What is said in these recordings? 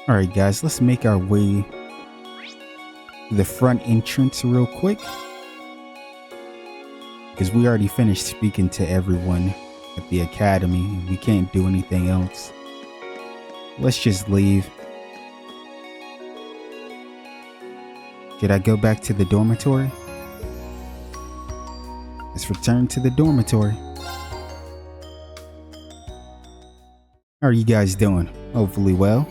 Alright guys, let's make our way to the front entrance real quick. Because we already finished speaking to everyone at the academy. We can't do anything else. Let's just leave. Should I go back to the dormitory? Let's return to the dormitory. How are you guys doing? Hopefully well.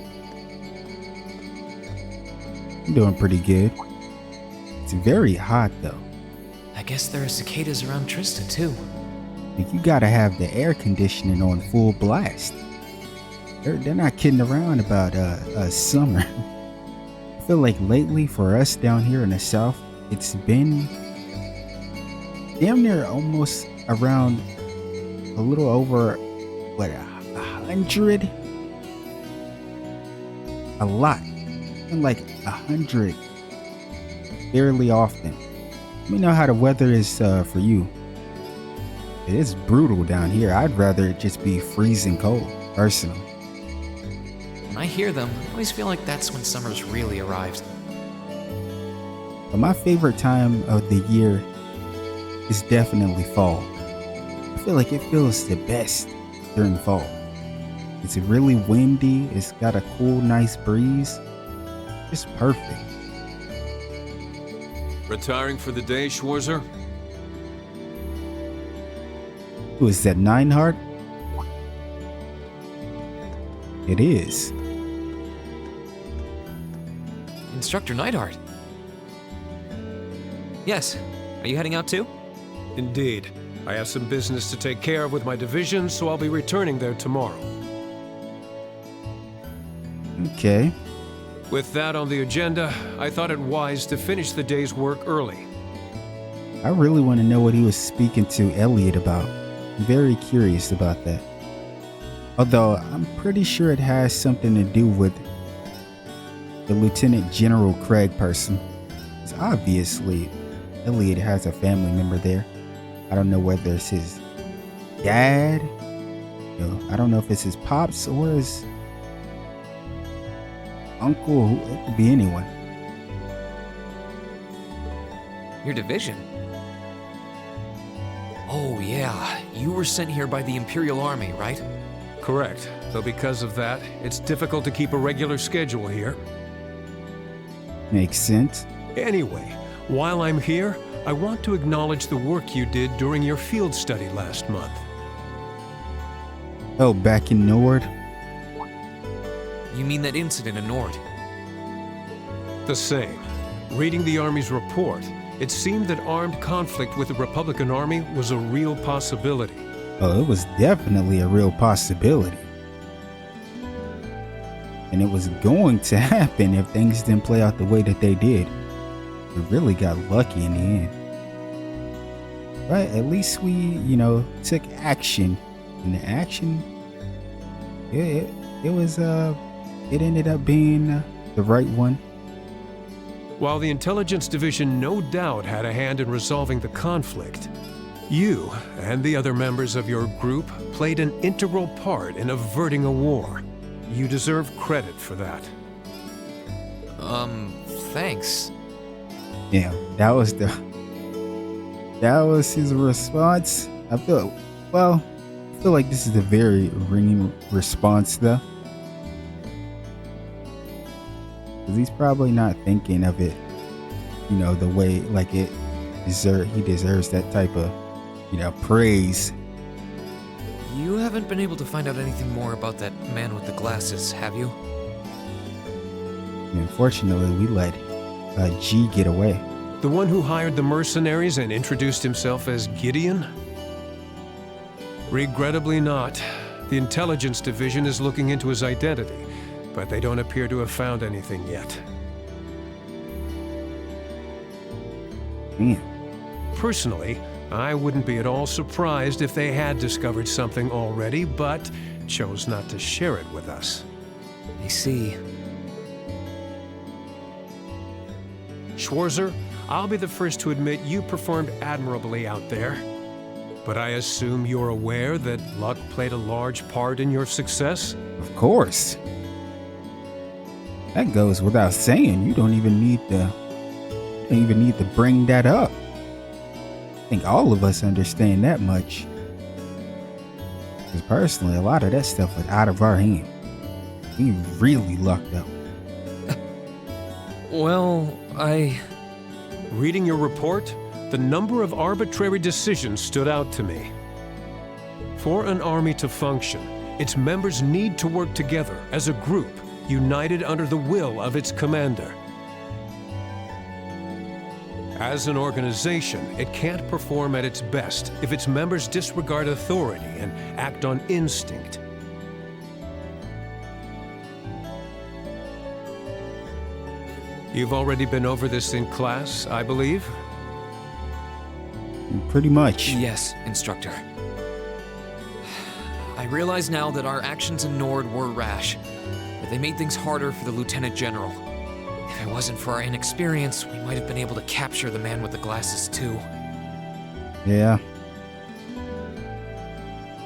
I'm doing pretty good. It's very hot though. I guess there are cicadas around Tristan too. You gotta have the air conditioning on full blast. They're not kidding around about summer. I feel like lately for us down here in the south, it's been damn near almost around a little over what 100. A lot. And like 100 fairly often. Let me know how the weather is for you. It is brutal down here. I'd rather it just be freezing cold, personally. When I hear them, I always feel like that's when summer's really arrived. But my favorite time of the year is definitely fall. I feel like it feels the best during fall. It's really windy. It's got a cool, nice breeze. Just perfect. Retiring for the day, Schwarzer? Who is that, Nineheart? It is. Instructor Neidhart. Yes. Are you heading out too? Indeed. I have some business to take care of with my division, so I'll be returning there tomorrow. Okay. With that on the agenda, I thought it wise to finish the day's work early. I really want to know what he was speaking to Elliot about. I'm very curious about that. Although I'm pretty sure it has something to do with the Lieutenant General Craig person. It's obviously Elliot has a family member there. I don't know whether it's his dad. I don't know if it's his pops or his uncle. It could be anyone. Your division? Oh yeah, you were sent here by the Imperial Army, right? Correct, though because of that, it's difficult to keep a regular schedule here. Makes sense. Anyway, while I'm here, I want to acknowledge the work you did during your field study last month. Oh, back in Nord? You mean that incident in Nord? The same. Reading the Army's report, it seemed that armed conflict with the Republican Army was a real possibility. Oh, it was definitely a real possibility. And it was going to happen if things didn't play out the way that they did. We really got lucky in the end. But at least we, took action. And the action, it ended up being the right one. While the Intelligence Division no doubt had a hand in resolving the conflict, you and the other members of your group played an integral part in averting a war. You deserve credit for that. Thanks. Yeah, that was his response. I feel like this is a very ringing response though. Because he's probably not thinking of it, the way like he deserves that type of, praise. You haven't been able to find out anything more about that man with the glasses, have you? And unfortunately, we let G get away. The one who hired the mercenaries and introduced himself as Gideon? Regrettably not. The Intelligence Division is looking into his identity, but they don't appear to have found anything yet. Man. Personally, I wouldn't be at all surprised if they had discovered something already, but chose not to share it with us. I see. Schwarzer, I'll be the first to admit you performed admirably out there. But I assume you're aware that luck played a large part in your success? Of course. That goes without saying. You don't even need to bring that up. I think all of us understand that much. Because personally, a lot of that stuff was out of our hand. We really lucked up. Well, Reading your report, the number of arbitrary decisions stood out to me. For an army to function, its members need to work together as a group, united under the will of its commander. As an organization, it can't perform at its best if its members disregard authority and act on instinct. You've already been over this in class, I believe? Pretty much. yes, instructor. I realize now that our actions in Nord were rash, but they made things harder for the Lieutenant General. If it wasn't for our inexperience, we might have been able to capture the man with the glasses too. Yeah.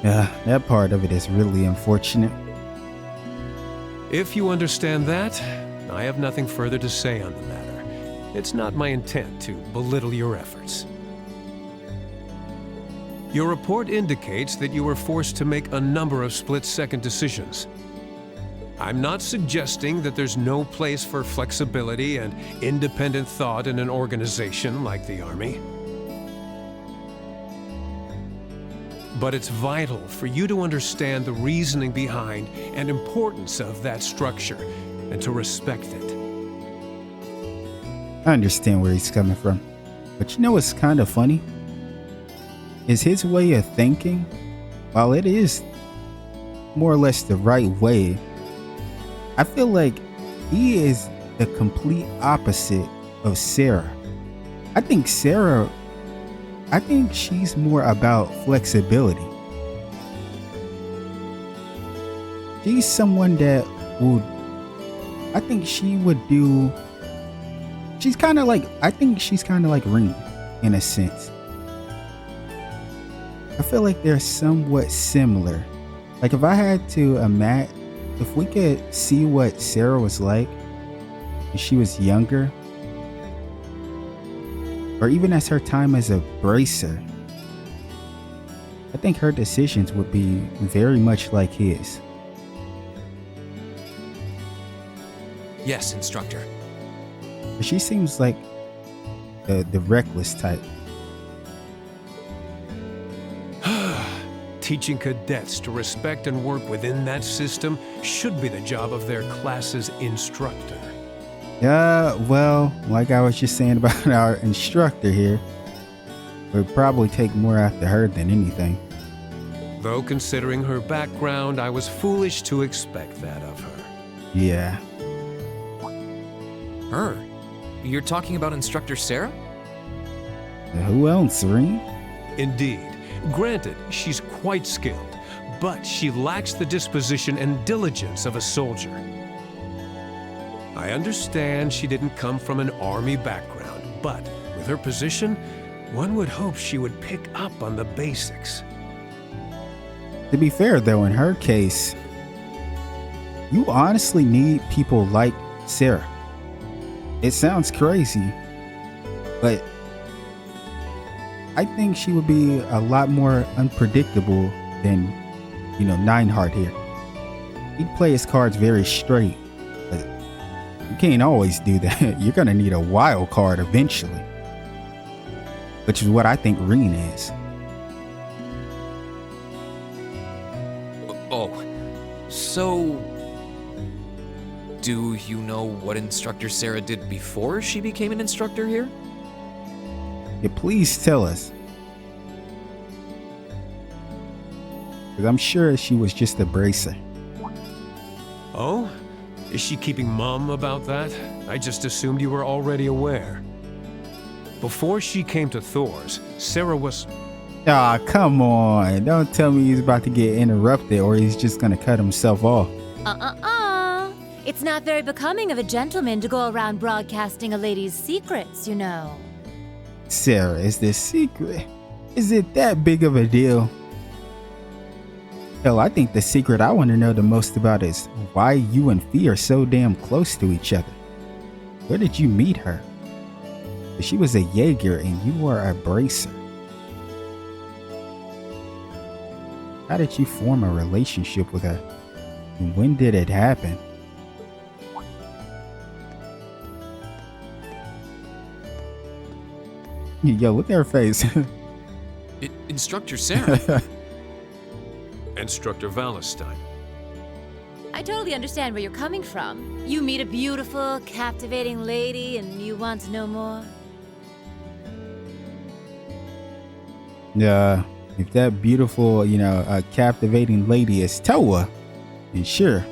Yeah, that part of it is really unfortunate. If you understand that, I have nothing further to say on the matter. It's not my intent to belittle your efforts. Your report indicates that you were forced to make a number of split-second decisions. I'm not suggesting that there's no place for flexibility and independent thought in an organization like the Army. But it's vital for you to understand the reasoning behind and importance of that structure, and to respect it. I understand where he's coming from. But you know what's kind of funny? Is his way of thinking, while it is more or less the right way, I feel like he is the complete opposite of Sara. I think she's more about flexibility. She's someone that would, I think she's kind of like Ring in a sense. I feel like they're somewhat similar. Like if I had to imagine, if we could see what Sara was like when she was younger, or even as her time as a bracer, I think her decisions would be very much like his. Yes, instructor. She seems like the reckless type. Teaching cadets to respect and work within that system should be the job of their class's instructor. Yeah, well, like I was just saying about our instructor here, we'd probably take more after her than anything. Though considering her background, I was foolish to expect that of her. Yeah. Her? You're talking about Instructor Sara? Who else, Serene? Indeed. Granted, she's quite skilled, but she lacks the disposition and diligence of a soldier. I understand she didn't come from an army background, but with her position, one would hope she would pick up on the basics. To be fair, though, in her case, you honestly need people like Sara. It sounds crazy, but I think she would be a lot more unpredictable than, Nineheart here. He'd play his cards very straight, but you can't always do that. You're gonna need a wild card eventually, which is what I think Reen is. Oh, so do you know what Instructor Sara did before she became an instructor here? Yeah, please tell us. Because I'm sure she was just a bracer. Oh? Is she keeping mum about that? I just assumed you were already aware. Before she came to Thor's, Sara was... Ah, come on. Don't tell me he's about to get interrupted or he's just gonna cut himself off. It's not very becoming of a gentleman to go around broadcasting a lady's secrets, you know. Sara, is this secret? Is it that big of a deal? Hell, I think the secret I want to know the most about is why you and Fee are so damn close to each other. Where did you meet her? She was a Jaeger and you were a bracer. How did you form a relationship with her? And when did it happen? Yo, look at her face. Instructor Sara. Instructor Valentine. I totally understand where you're coming from. You meet a beautiful, captivating lady and you want to know more. If that beautiful, captivating lady is Toa, then sure.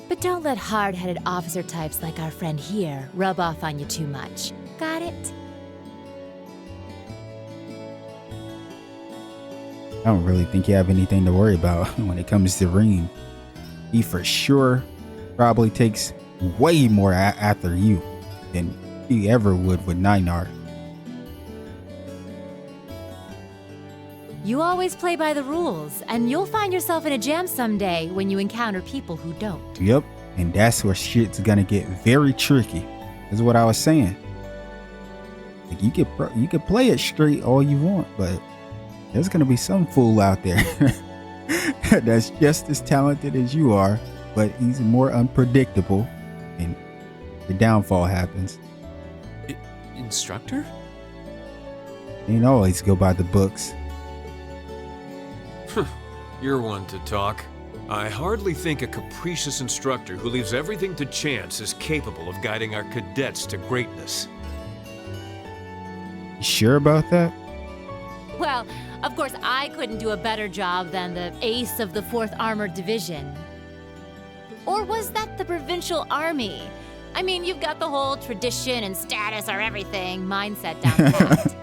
But don't let hard-headed officer types like our friend here rub off on you too much. Got it? I don't really think you have anything to worry about when it comes to Reem. He for sure probably takes way more after you than he ever would with Ninar. You always play by the rules, and you'll find yourself in a jam someday when you encounter people who don't. Yep, and that's where shit's gonna get very tricky. Is what I was saying. Like you could play it straight all you want, but there's gonna be some fool out there that's just as talented as you are, but he's more unpredictable, and the downfall happens. Instructor? You ain't always go by the books. You're one to talk. I hardly think a capricious instructor who leaves everything to chance is capable of guiding our cadets to greatness. You sure about that? Well, of course, I couldn't do a better job than the ace of the 4th Armored Division. Or was that the Provincial Army? I mean, you've got the whole tradition and status are everything mindset down pat.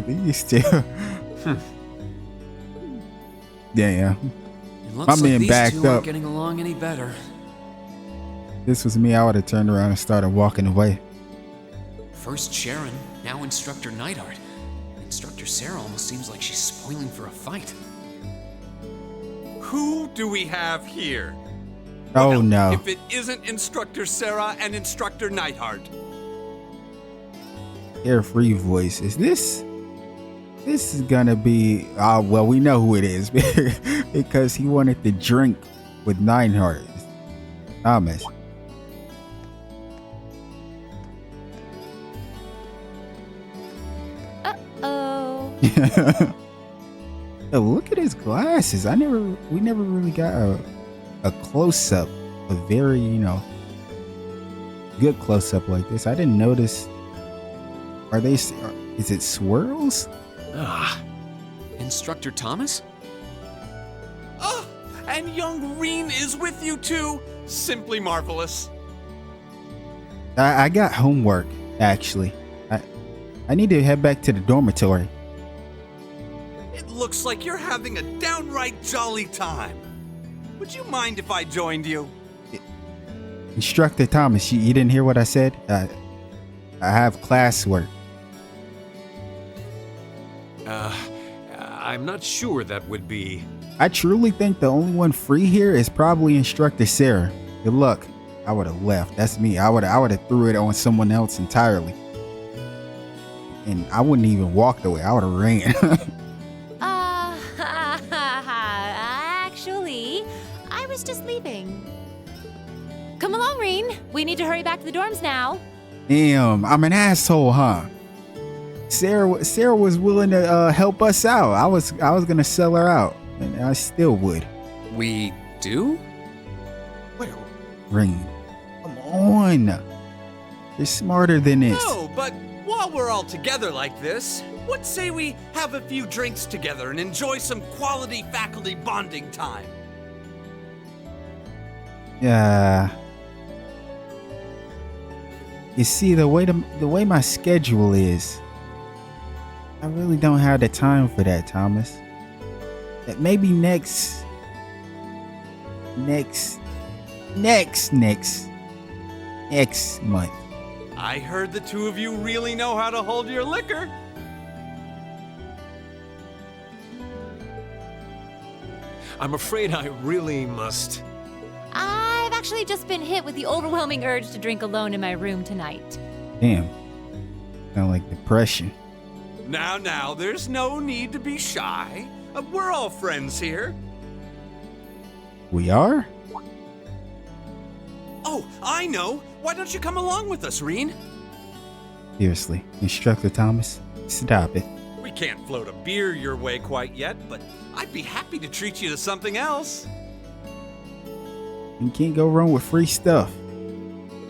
These two. Damn. It looks My like man these backed two aren't up. getting along any better. This was me, I would have turned around and started walking away. First Sharon, now Instructor Neidhart. Instructor Sara almost seems like she's spoiling for a fight. Who do we have here? Oh Well, no. If it isn't Instructor Sara and Instructor Neidhart. Carefree voice. Is this is gonna be well, we know who it is because he wanted to drink with Nineheart. Thomas. Uh-oh. Yo, look at his glasses. We never really got a close up, a very, good close up like this. I didn't notice. Is it swirls? Ah, Instructor Thomas? Oh, and young Reen is with you too. Simply marvelous. I got homework, actually. I need to head back to the dormitory. It looks like you're having a downright jolly time. Would you mind if I joined you? Instructor Thomas, you didn't hear what I said? I have classwork. I'm not sure that would be... I truly think the only one free here is probably Instructor Sara. Good luck. I would have left. That's me. I would have threw it on someone else entirely. And I wouldn't even walked away. I would have ran. Actually, I was just leaving. Come along, Reen. We need to hurry back to the dorms now. Damn, I'm an asshole, huh? Sara was willing to help us out. I was gonna sell her out, and I still would. We do? Ring, come on. You're smarter than this. No, but while we're all together like this, what say we have a few drinks together and enjoy some quality faculty bonding time? Yeah. You see, the way my schedule is, I really don't have the time for that, Thomas. Maybe next month. I heard the two of you really know how to hold your liquor. I'm afraid I really must. I've actually just been hit with the overwhelming urge to drink alone in my room tonight. Damn. Sound like depression. Now, there's no need to be shy. We're all friends here. We are? Oh, I know. Why don't you come along with us, Reen? Seriously, Instructor Thomas, stop it. We can't float a beer your way quite yet, but I'd be happy to treat you to something else. You can't go wrong with free stuff.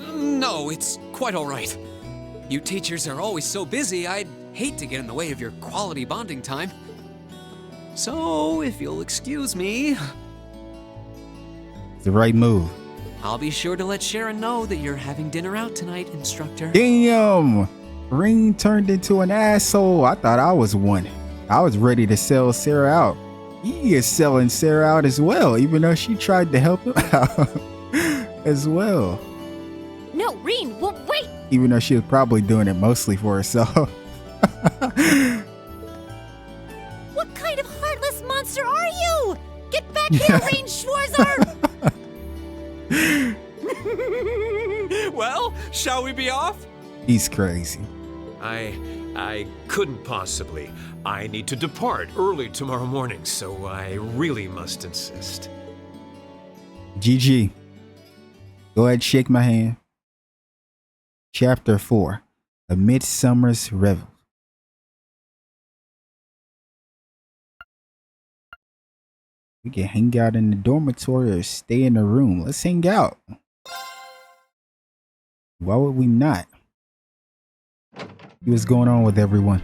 No, it's quite all right. You teachers are always so busy, I'd hate to get in the way of your quality bonding time. So, if you'll excuse me, It's the right move. I'll be sure to let Sharon know that you're having dinner out tonight, Instructor. Damn! Ring turned into an asshole. I thought I was one. I was ready to sell Sarah out. He is selling Sarah out as well, even though she tried to help him out as well. No, Reen, well, wait! Even though she was probably doing it mostly for herself. What kind of heartless monster are you? Get back here, Reen Schwarzer! Well, shall we be off? He's crazy. I couldn't possibly. I need to depart early tomorrow morning, so I really must insist. GG. Go ahead, shake my hand. Chapter 4. A Midsummer's Revel. We can hang out in the dormitory or stay in the room. Let's hang out. Why would we not? See what's going on with everyone.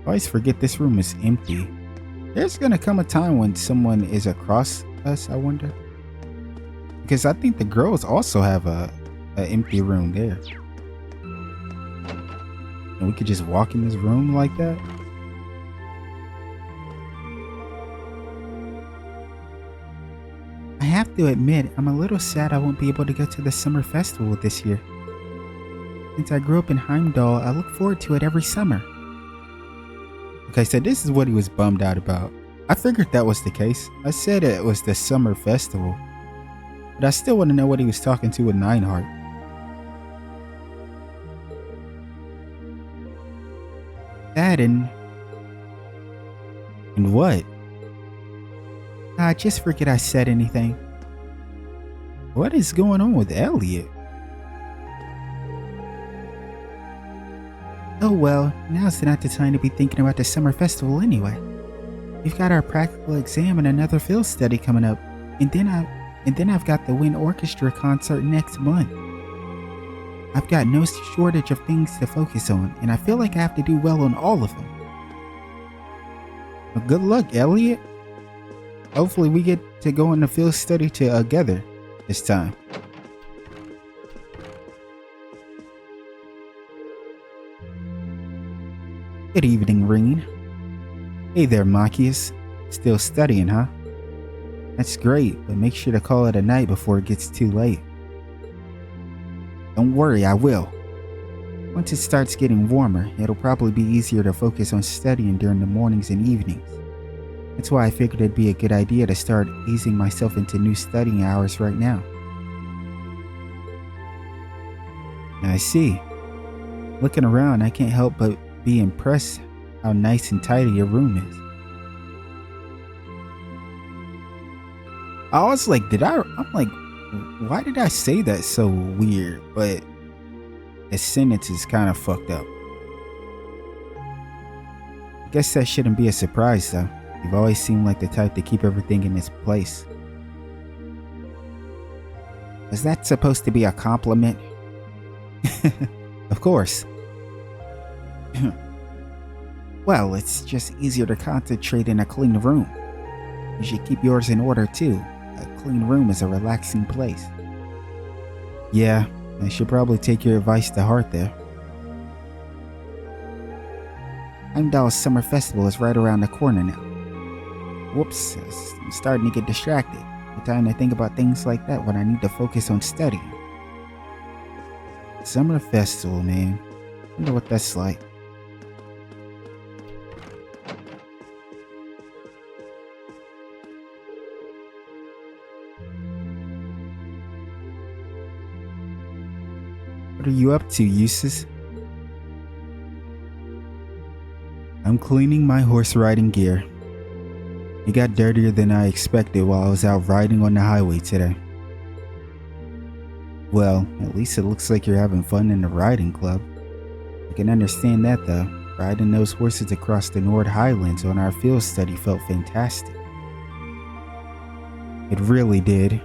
I always forget this room is empty. There's gonna come a time when someone is across us, I wonder. Because I think the girls also have a empty room there. And we could just walk in this room like that. I have to admit, I'm a little sad I won't be able to go to the summer festival this year. Since I grew up in Heimdall, I look forward to it every summer. Okay, so this is what he was bummed out about. I figured that was the case. I said it was the summer festival. But I still want to know what he was talking to with Nineheart. That and what? Just forget I said anything. What is going on with Elliot? Oh well, now's not the time to be thinking about the summer festival anyway. We've got our practical exam and another field study coming up, and then I've got the wind orchestra concert next month. I've got no shortage of things to focus on, and I feel like I have to do well on all of them. Well, good luck, Elliot. Hopefully we get to go on the field study together this time. Good evening, Reen. Hey there, Machias. Still studying, huh? That's great, but make sure to call it a night before it gets too late. Don't worry, I will. Once it starts getting warmer, it'll probably be easier to focus on studying during the mornings and evenings. That's why I figured it'd be a good idea to start easing myself into new studying hours right now. I see. Looking around, I can't help but be impressed how nice and tidy your room is. I was like, why did I say that so weird? But the sentence is kind of fucked up. I guess that shouldn't be a surprise though. You've always seemed like the type to keep everything in its place. Was that supposed to be a compliment? Of course. Well, it's just easier to concentrate in a clean room. You should keep yours in order too. A clean room is a relaxing place. Yeah, I should probably take your advice to heart there. Heimdall's summer festival is right around the corner now. Whoops, I'm starting to get distracted. No time to think about things like that when I need to focus on studying. Summer festival, man. Wonder what that's like. What are you up to, Eustace? I'm cleaning my horse riding gear. It got dirtier than I expected while I was out riding on the highway today. Well, at least it looks like you're having fun in the riding club. I can understand that though. Riding those horses across the Nord Highlands on our field study felt fantastic. It really did.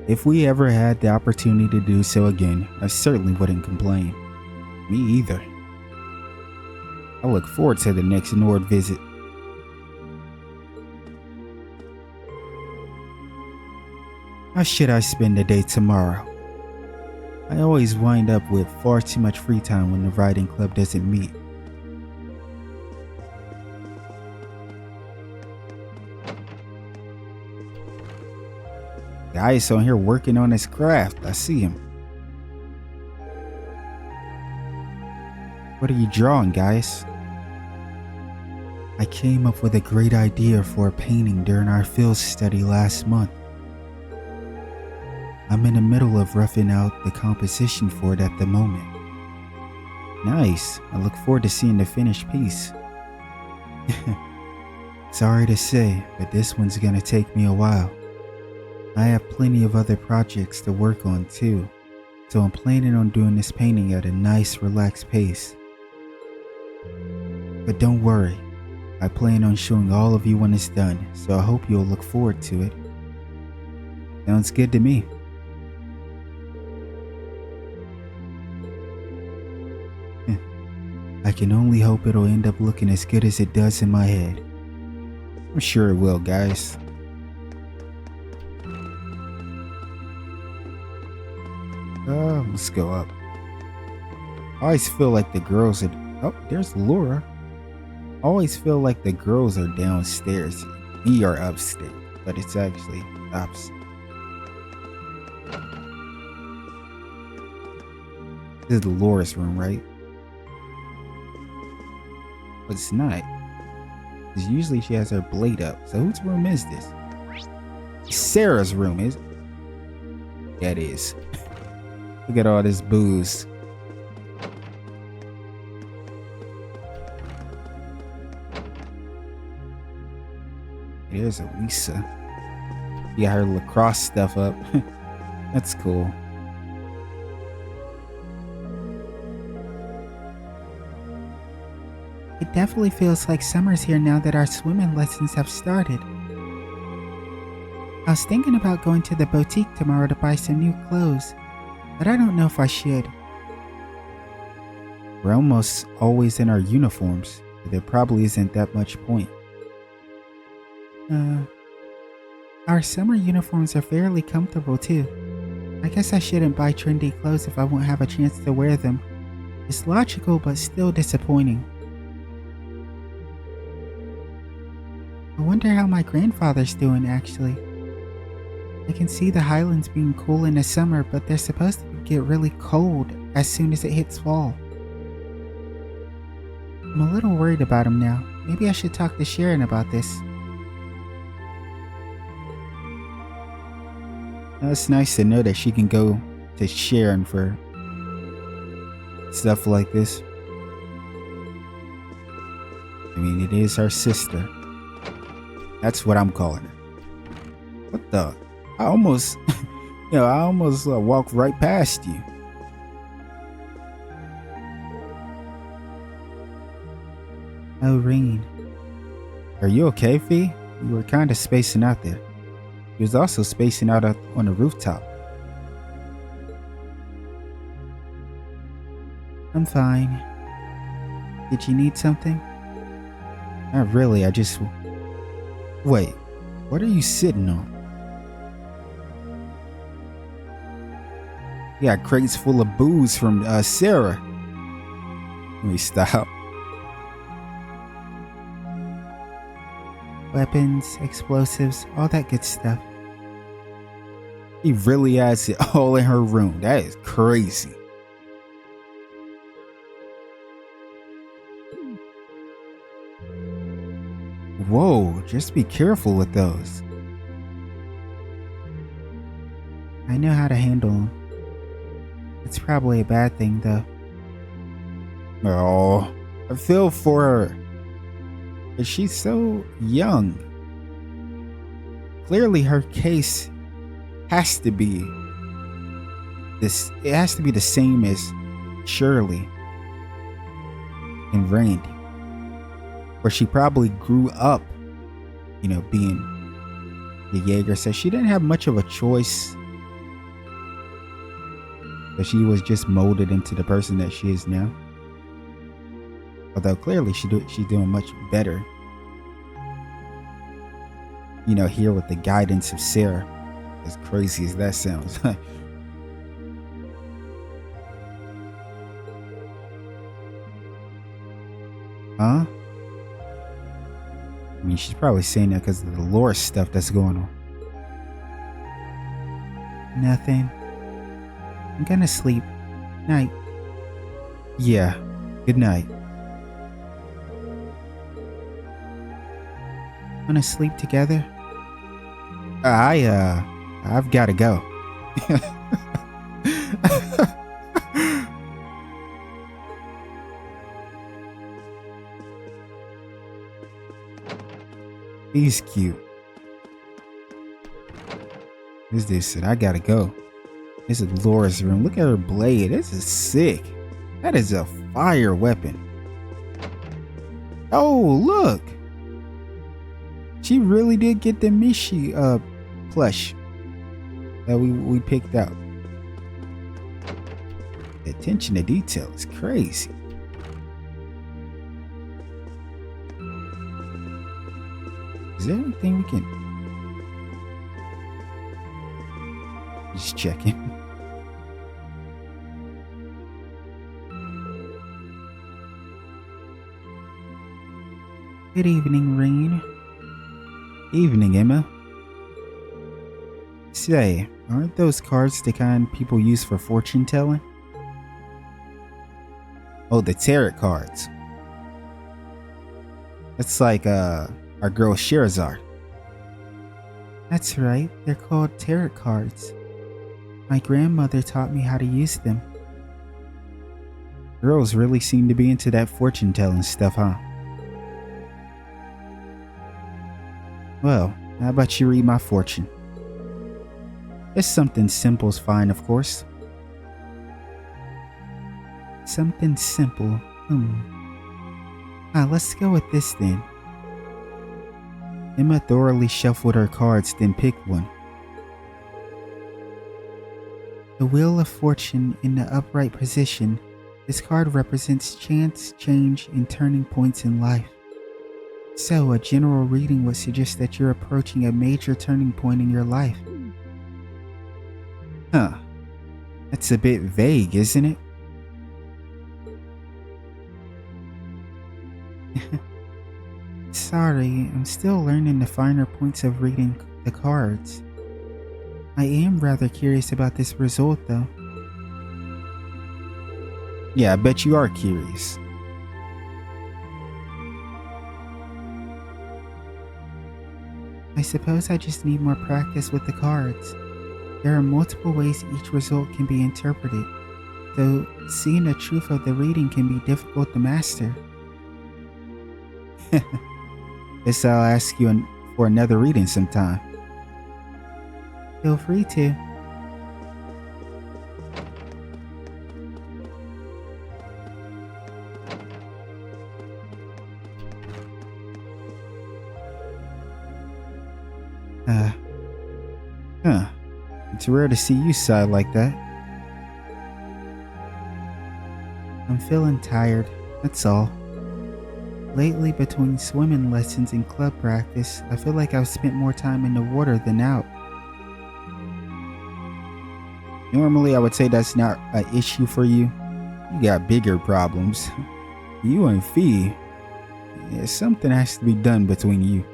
If we ever had the opportunity to do so again, I certainly wouldn't complain. Me either. I look forward to the next Nord visit. How should I spend the day tomorrow? I always wind up with far too much free time when the riding club doesn't meet. Guy is on here working on his craft. I see him. What are you drawing, guys? I came up with a great idea for a painting during our field study last month. I'm in the middle of roughing out the composition for it at the moment. Nice. I look forward to seeing the finished piece. Sorry to say, but this one's gonna take me a while. I have plenty of other projects to work on too, so I'm planning on doing this painting at a nice relaxed pace. But don't worry, I plan on showing all of you when it's done, so I hope you'll look forward to it. Sounds good to me. I can only hope it'll end up looking as good as it does in my head. I'm sure it will, guys. Let's go up. I always feel like the girls are... Oh, there's Laura. I always feel like the girls are downstairs. We are upstairs, but it's actually opposite. This is Laura's room, right? But it's not. Because usually she has her blade up. So whose room is this? Sarah's room, is it? Yeah, it is. Look at all this booze. There's Elisa. You got her lacrosse stuff up. That's cool. It definitely feels like summer's here now that our swimming lessons have started. I was thinking about going to the boutique tomorrow to buy some new clothes, but I don't know if I should. We're almost always in our uniforms, but there probably isn't that much point. Our summer uniforms are fairly comfortable too. I guess I shouldn't buy trendy clothes if I won't have a chance to wear them. It's logical, but still disappointing. I wonder how my grandfather's doing, actually. I can see the Highlands being cool in the summer, but they're supposed to get really cold as soon as it hits fall. I'm a little worried about him now. Maybe I should talk to Sharon about this. It's nice to know that she can go to Sharon for stuff like this. I mean, it is her sister. That's what I'm calling her. What the? I almost, I almost walked right past you. Oh, Rain. Are you okay, Fee? You were kind of spacing out there. You was also spacing out on the rooftop. I'm fine. Did you need something? Not really, I just... Wait, what are you sitting on? You got crates full of booze from Sara. Let me stop. Weapons, explosives, all that good stuff. He really has it all in her room. That is crazy. Whoa, just be careful with those. I know how to handle them. It's probably a bad thing, though. Oh, I feel for her. But she's so young. Clearly, her case has to be this. It has to be the same as Shirley and Randy, where she probably grew up, being the Jaeger. So she didn't have much of a choice, but she was just molded into the person that she is now. Although clearly she's doing much better. Here with the guidance of Sara. As crazy as that sounds. Huh? I mean, she's probably saying that because of the lore stuff that's going on. Nothing. I'm gonna sleep. Night. Yeah. Good night. Wanna sleep together? I've gotta go. He's cute. Who's this? I gotta go. This is Laura's room. Look at her blade. This is sick. That is a fire weapon. Oh, look. She really did get the Mishi plush that we picked out. The attention to detail is crazy. Is there anything we can... Just checking. Good evening, Rain. Evening, Emma. Say, aren't those cards the kind people use for fortune telling? Oh, the tarot cards. That's like our girl Sherazar. That's right, they're called tarot cards. My grandmother taught me how to use them. Girls really seem to be into that fortune telling stuff, huh? Well, how about you read my fortune? It's something simple's fine, of course. Something simple, let's go with this then. Emma thoroughly shuffled her cards, then picked one. The Wheel of Fortune in the upright position. This card represents chance, change, and turning points in life. So, a general reading would suggest that you're approaching a major turning point in your life. Huh. That's a bit vague, isn't it? Sorry, I'm still learning the finer points of reading the cards. I am rather curious about this result, though. Yeah, I bet you are curious. I suppose I just need more practice with the cards. There are multiple ways each result can be interpreted, though seeing the truth of the reading can be difficult to master. Guess I'll ask you for another reading sometime. Feel free to. It's rare to see you sigh like that. I'm feeling tired, that's all. Lately, between swimming lessons and club practice, I feel like I've spent more time in the water than out. Normally, I would say that's not an issue for you. You got bigger problems. You and Fee, something has to be done between you.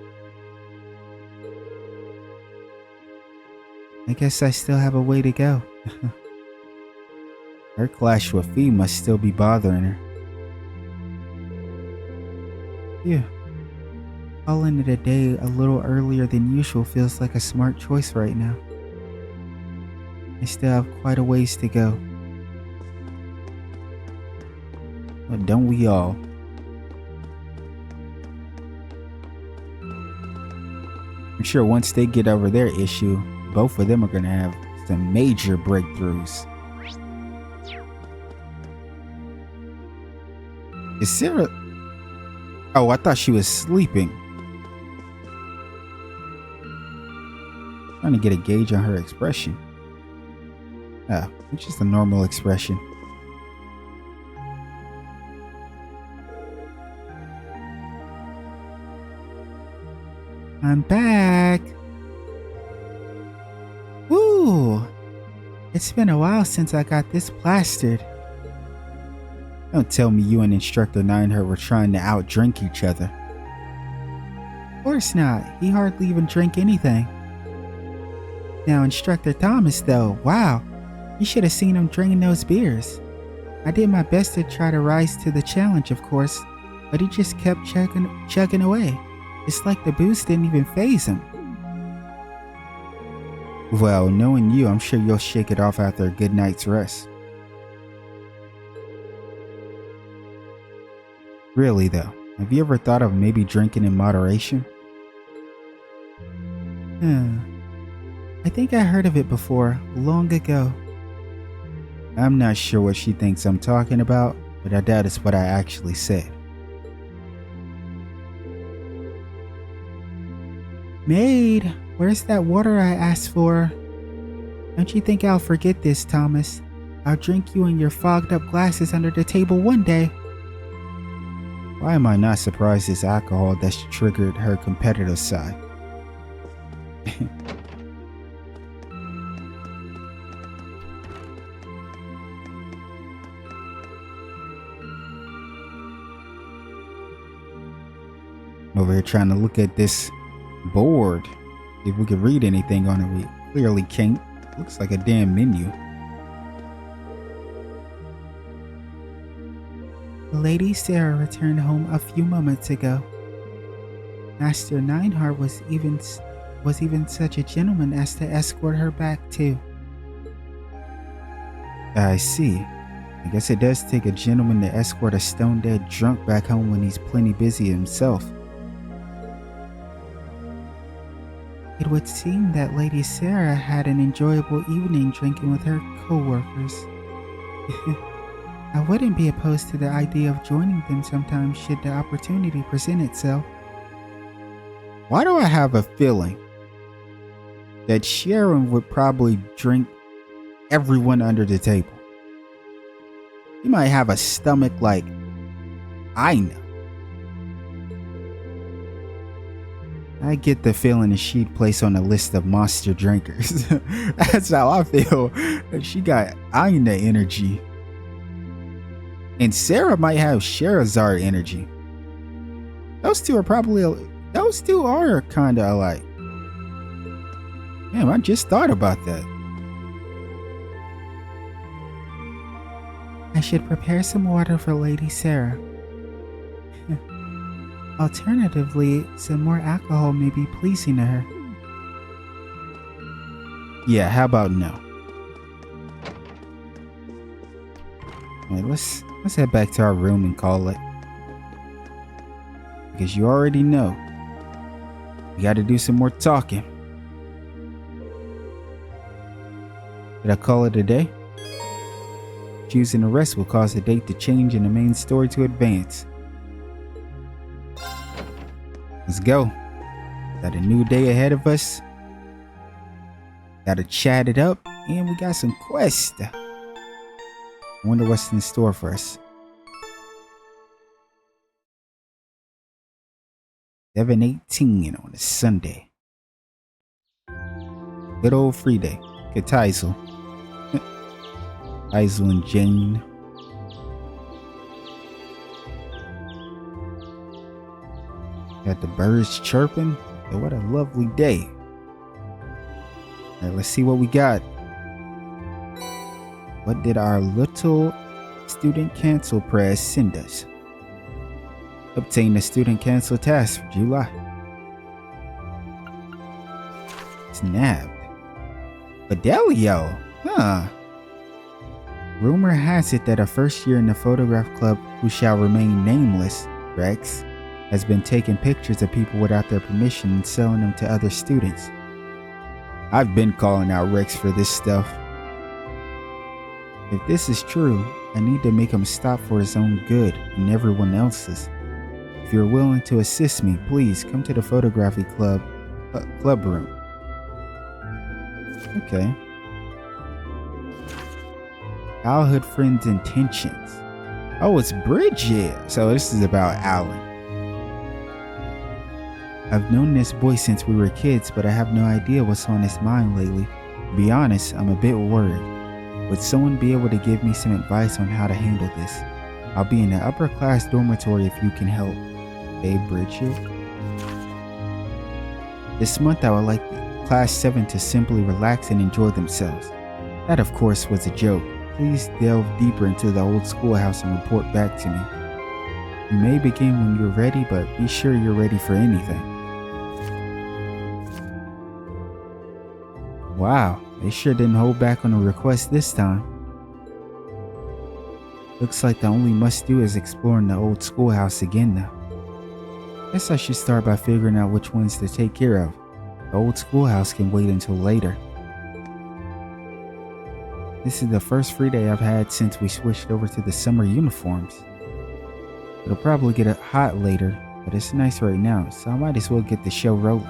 I guess I still have a way to go. Her clash with Fee must still be bothering her. Yeah. Calling it a day a little earlier than usual feels like a smart choice right now. I still have quite a ways to go. But don't we all? I'm sure once they get over their issue, both of them are going to have some major breakthroughs. Is Sara... Oh, I thought she was sleeping. Trying to get a gauge on her expression. Ah, it's just a normal expression. I'm back. Woo! It's been a while since I got this plastered. Don't tell me you and Instructor Nineheart were trying to outdrink each other. Of course not. He hardly even drank anything. Now, Instructor Thomas, though, wow. You should have seen him drinking those beers. I did my best to try to rise to the challenge, of course, but he just kept chugging away. It's like the booze didn't even faze him. Well, knowing you, I'm sure you'll shake it off after a good night's rest. Really though, have you ever thought of maybe drinking in moderation? I think I heard of it before, long ago. I'm not sure what she thinks I'm talking about, but I doubt it's what I actually said. Maid, where's that water I asked for? Don't you think I'll forget this, Thomas? I'll drink you in your fogged up glasses under the table one day. Why am I not surprised it's alcohol that's triggered her competitive side? Over here trying to look at this board. If we could read anything on it, we clearly can't. Looks like a damn menu. Lady Sara returned home a few moments ago. Master Nineheart was even such a gentleman as to escort her back too. I see. I guess it does take a gentleman to escort a stone-dead drunk back home when he's plenty busy himself. It would seem that Lady Sara had an enjoyable evening drinking with her co-workers. I wouldn't be opposed to the idea of joining them sometime should the opportunity present itself. Why do I have a feeling that Sharon would probably drink everyone under the table? He might have a stomach like Ina. I get the feeling that she'd place on a list of monster drinkers. That's how I feel. She got Ina energy. And Sara might have Sherazard energy. Those two are kind of alike. Damn, I just thought about that. I should prepare some water for Lady Sara. Alternatively, some more alcohol may be pleasing to her. Yeah, how about no? Alright, let's head back to our room and call it. Because you already know, we gotta do some more talking. Did I call it a day? Choosing to rest will cause the date to change and the main story to advance. Let's go. Got a new day ahead of us. Gotta chat it up, and we got some quests. Wonder what's in store for us. 7/18 on a Sunday. Good old free day. Good Teisel. Teisel and Jane. Got the birds chirping. Oh, what a lovely day. Alright, let's see what we got. What did our little student cancel press send us? Obtain the student council task for July. Snapped. Fidelio? Huh. Rumor has it that a first year in the photograph club who shall remain nameless, Rex, has been taking pictures of people without their permission and selling them to other students. I've been calling out Rex for this stuff. If this is true, I need to make him stop for his own good and everyone else's. If you're willing to assist me, please come to the photography club room. Okay. Childhood friends' intentions. Oh, it's Bridget. So this is about Alan. I've known this boy since we were kids, but I have no idea what's on his mind lately. To be honest, I'm a bit worried. Would someone be able to give me some advice on how to handle this? I'll be in the upper class dormitory if you can help. Hey, Bridget. This month I would like Class 7 to simply relax and enjoy themselves. That of course was a joke. Please delve deeper into the old schoolhouse and report back to me. You may begin when you're ready, but be sure you're ready for anything. Wow, they sure didn't hold back on the request this time. Looks like the only must-do is exploring the old schoolhouse again though. Guess I should start by figuring out which ones to take care of. The old schoolhouse can wait until later. This is the first free day I've had since we switched over to the summer uniforms. It'll probably get hot later, but it's nice right now, so I might as well get the show rolling.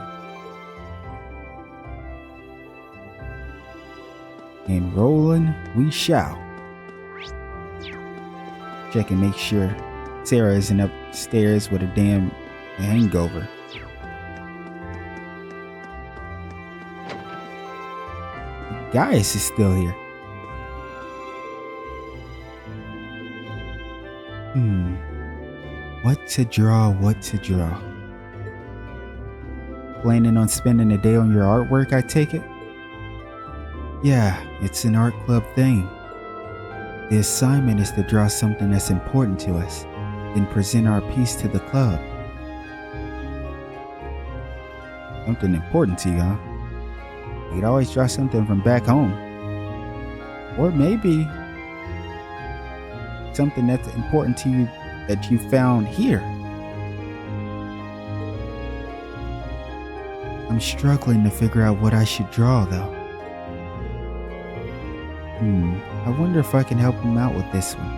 Enrolling we shall. Check and make sure Sara isn't upstairs with a damn hangover. Gaius is still here. What to draw? Planning on spending a day on your artwork, I take it? Yeah, it's an art club thing. The assignment is to draw something that's important to us, then present our piece to the club. Something important to you, huh? You'd always draw something from back home. Or maybe something that's important to you that you found here. I'm struggling to figure out what I should draw though. I wonder if I can help him out with this one.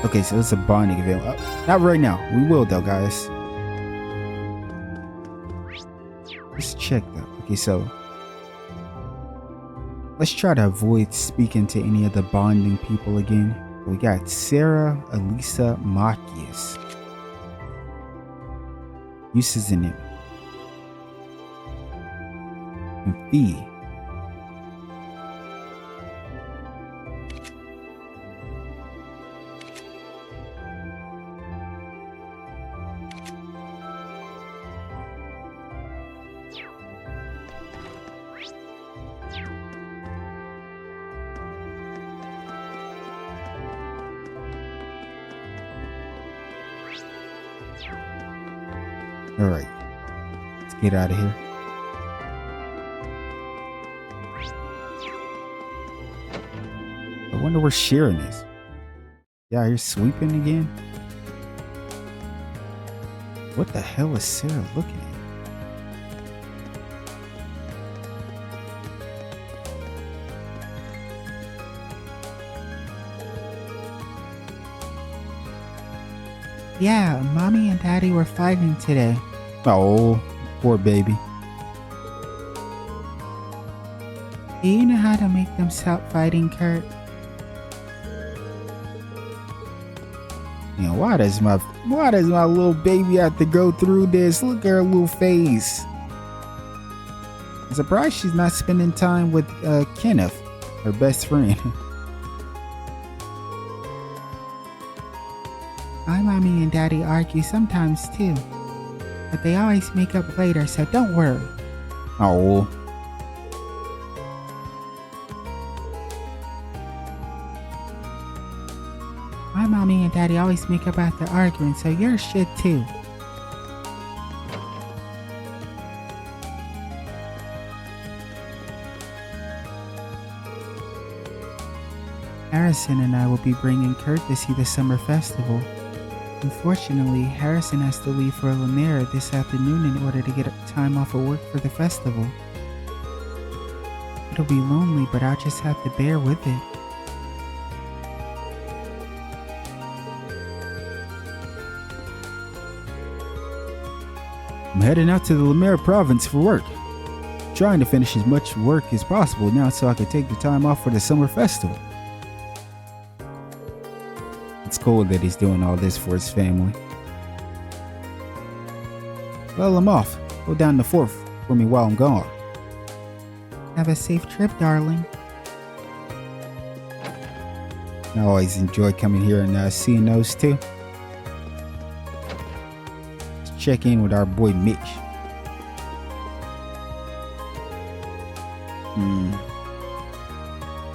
Okay, so it's a bonding event. Not right now. We will though, guys. Let's check though. Okay, so let's try to avoid speaking to any of the bonding people again. We got Sara, Elisa, Machias. Uses in it. And Fee. Alright, let's get out of here. I wonder where Sharon is. Yeah, you're sweeping again? What the hell is Sara looking at? Yeah, Mommy and Daddy were fighting today. Oh, poor baby. Do you know how to make them stop fighting, Kurt? You know, why does my little baby have to go through this? Look at her little face. I'm surprised she's not spending time with Kenneth, her best friend. My Mommy and Daddy argue sometimes too, but they always make up later, so don't worry. Oh. My Mommy and and Daddy always make up after arguing, so yours should too. Harrison and I will be bringing Kurt to see the summer festival. Unfortunately, Harrison has to leave for Lemaire this afternoon in order to get time off of work for the festival. It'll be lonely, but I'll just have to bear with it. I'm heading out to the Lemaire province for work. Trying to finish as much work as possible now so I can take the time off for the summer festival. It's cool that he's doing all this for his family. Well, I'm off. Go down the 4th for me while I'm gone. Have a safe trip, darling. I always enjoy coming here and seeing those two. Let's check in with our boy Mitch.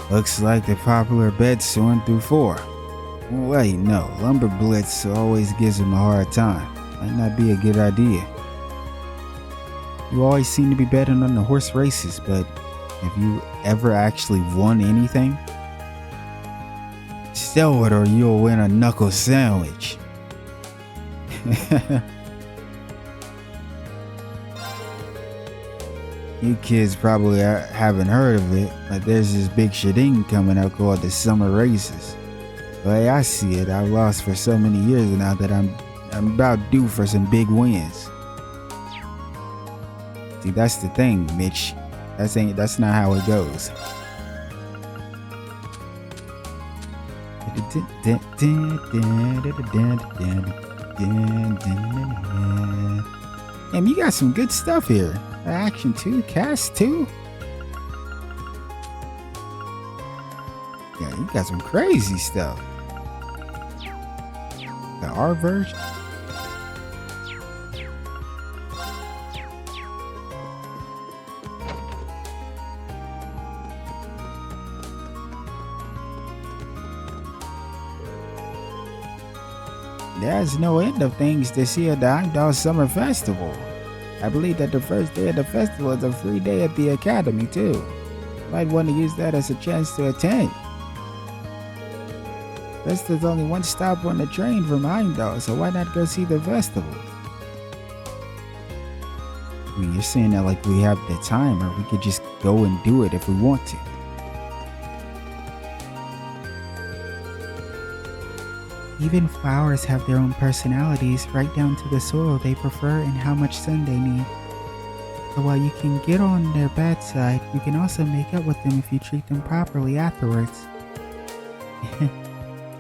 Looks like the popular bet's 1 through 4. Wait, no. Lumber Blitz always gives him a hard time. Might not be a good idea. You always seem to be betting on the horse races, but have you ever actually won anything? Stow it or you'll win a knuckle sandwich. You kids probably haven't heard of it, but there's this big sheding coming up called the Summer Races. The way I see it, I've lost for so many years now that I'm about due for some big wins. See, that's the thing, Mitch. That's not how it goes. Damn, you got some good stuff here. Action 2, cast 2. Yeah, you got some crazy stuff. The R version. There's no end of things this year at the Heimdall Summer Festival. I believe that the first day of the festival is a free day at the Academy too. Might want to use that as a chance to attend. Plus, there's only one stop on the train from Heimdall, so why not go see the festival? I mean, you're saying that like we have the time, or we could just go and do it if we want to. Even flowers have their own personalities, right down to the soil they prefer and how much sun they need. So while you can get on their bad side, you can also make up with them if you treat them properly afterwards.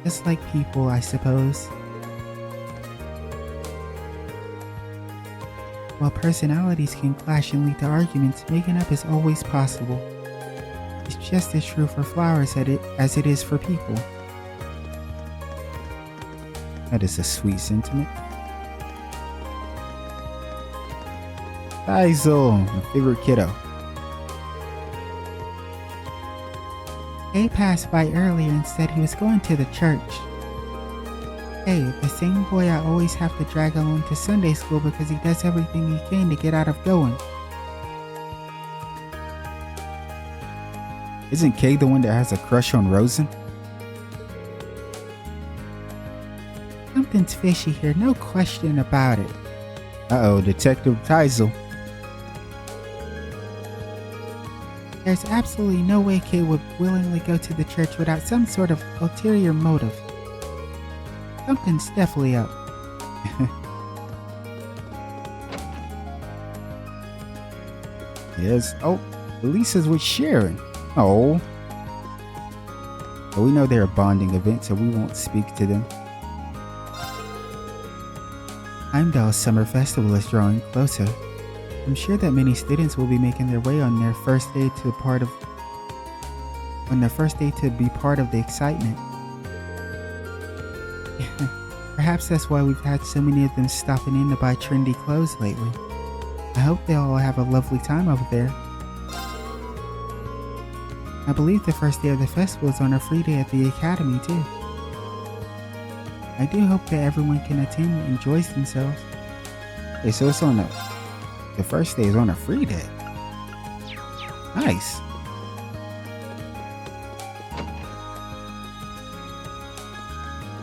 Just like people, I suppose. While personalities can clash and lead to arguments, making up is always possible. It's just as true for flowers as it is for people. That is a sweet sentiment. Faisal, my favorite kiddo. They passed by earlier and said he was going to the church. Hey, the same boy I always have to drag along to Sunday school because he does everything he can to get out of going. Isn't Kay the one that has a crush on Rosen? Something's fishy here, no question about it. Uh-oh, Detective Teisel. There's absolutely no way Kay would willingly go to the church without some sort of ulterior motive. Something's definitely up. Yes. Oh, Lisa's with Sharon. Oh. But we know they're a bonding event, so we won't speak to them. Heimdall's summer festival is drawing closer. I'm sure that many students will be making their way on their first day to be part of the excitement. Perhaps that's why we've had so many of them stopping in to buy trendy clothes lately. I hope they all have a lovely time over there. I believe the first day of the festival is on a free day at the Academy too. I do hope that everyone can attend and enjoys themselves. Hey, so it's on the first day is on a free day. Nice.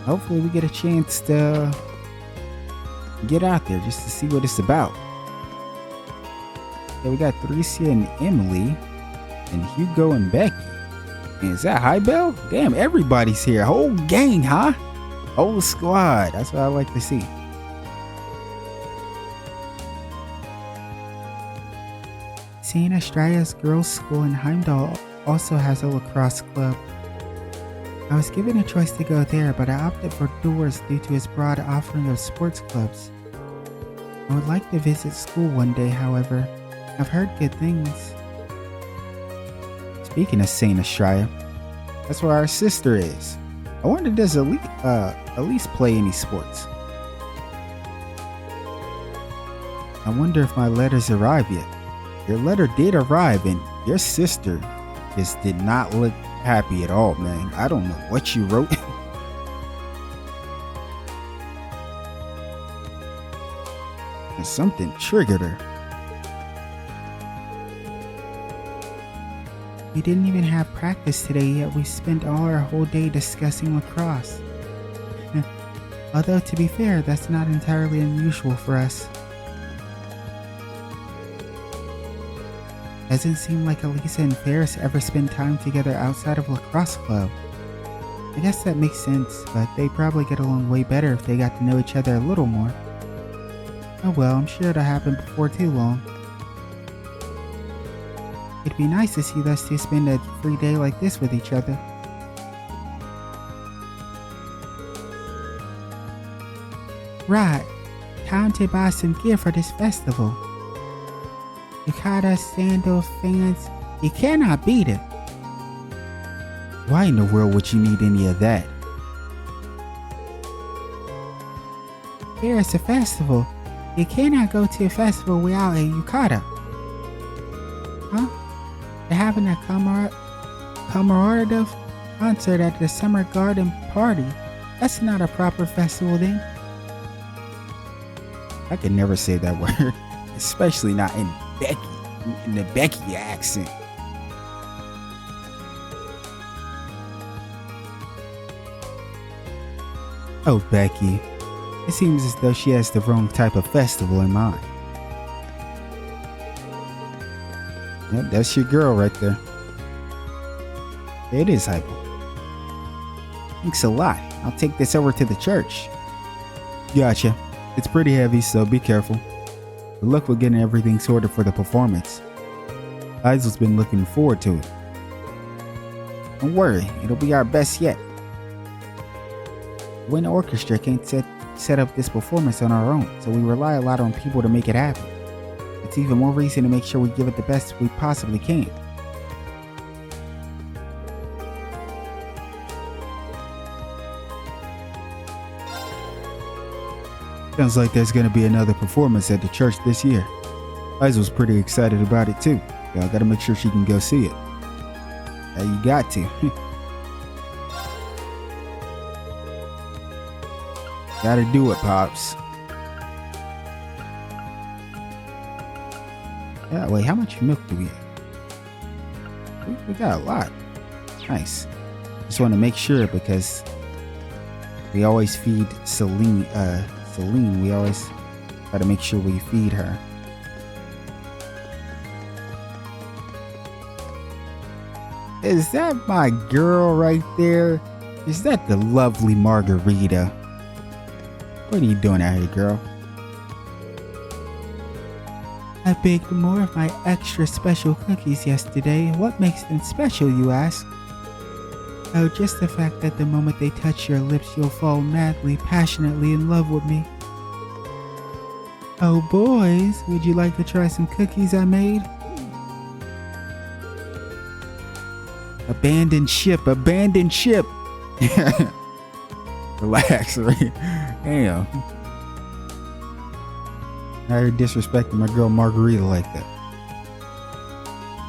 Hopefully we get a chance to get out there just to see what it's about. Yeah, we got Theresia and Emily and Hugo and Becky. And is that High Bell? Damn, everybody's here. Whole gang, huh? Whole squad. That's what I like to see. St. Estraya's girls' school in Heimdall also has a lacrosse club. I was given a choice to go there, but I opted for Doors due to its broad offering of sports clubs. I would like to visit school one day, however. I've heard good things. Speaking of St. Estraya, that's where our sister is. I wonder, does Elise play any sports? I wonder if my letters arrived yet. Your letter did arrive, and your sister just did not look happy at all, man. I don't know what you wrote. And something triggered her. We didn't even have practice today, yet we spent all our whole day discussing lacrosse. Although, to be fair, that's not entirely unusual for us. Doesn't seem like Elisa and Ferris ever spend time together outside of lacrosse club. I guess that makes sense, but they probably get along way better if they got to know each other a little more. Oh well, I'm sure it'll happen before too long. It'd be nice to see us two spend a free day like this with each other. Right, time to buy some gear for this festival. Yukata sandal fans, you cannot beat it. Why in the world would you need any of that? Here is a festival. You cannot go to a festival without a yukata. Huh? They're having a commemorative concert at the Summer Garden Party. That's not a proper festival then. I could never say that word, especially not in the Becky accent. Oh, Becky. It seems as though she has the wrong type of festival in mind. Yep, that's your girl right there. It is hypo. Thanks a lot. I'll take this over to the church. Gotcha. It's pretty heavy, so be careful. Good luck with getting everything sorted for the performance. Isel's been looking forward to it. Don't worry, it'll be our best yet. The Wind Orchestra can't set up this performance on our own, so we rely a lot on people to make it happen. It's even more reason to make sure we give it the best we possibly can. Sounds like there's gonna be another performance at the church this year. Isel's pretty excited about it too. Y'all gotta make sure she can go see it. Yeah, you got to. Gotta do it, Pops. Yeah, wait, how much milk do we have? We got a lot. Nice. Just want to make sure because we always feed Celine, we always gotta make sure we feed her. Is that my girl right there? Is that the lovely Margarita? What are you doing out here, girl? I baked more of my extra special cookies yesterday. What makes them special, you ask? Oh, just the fact that the moment they touch your lips, you'll fall madly, passionately in love with me. Oh, boys, would you like to try some cookies I made? Abandoned ship, abandoned ship. Relax, right? Damn. Now you're disrespecting my girl Margarita like that.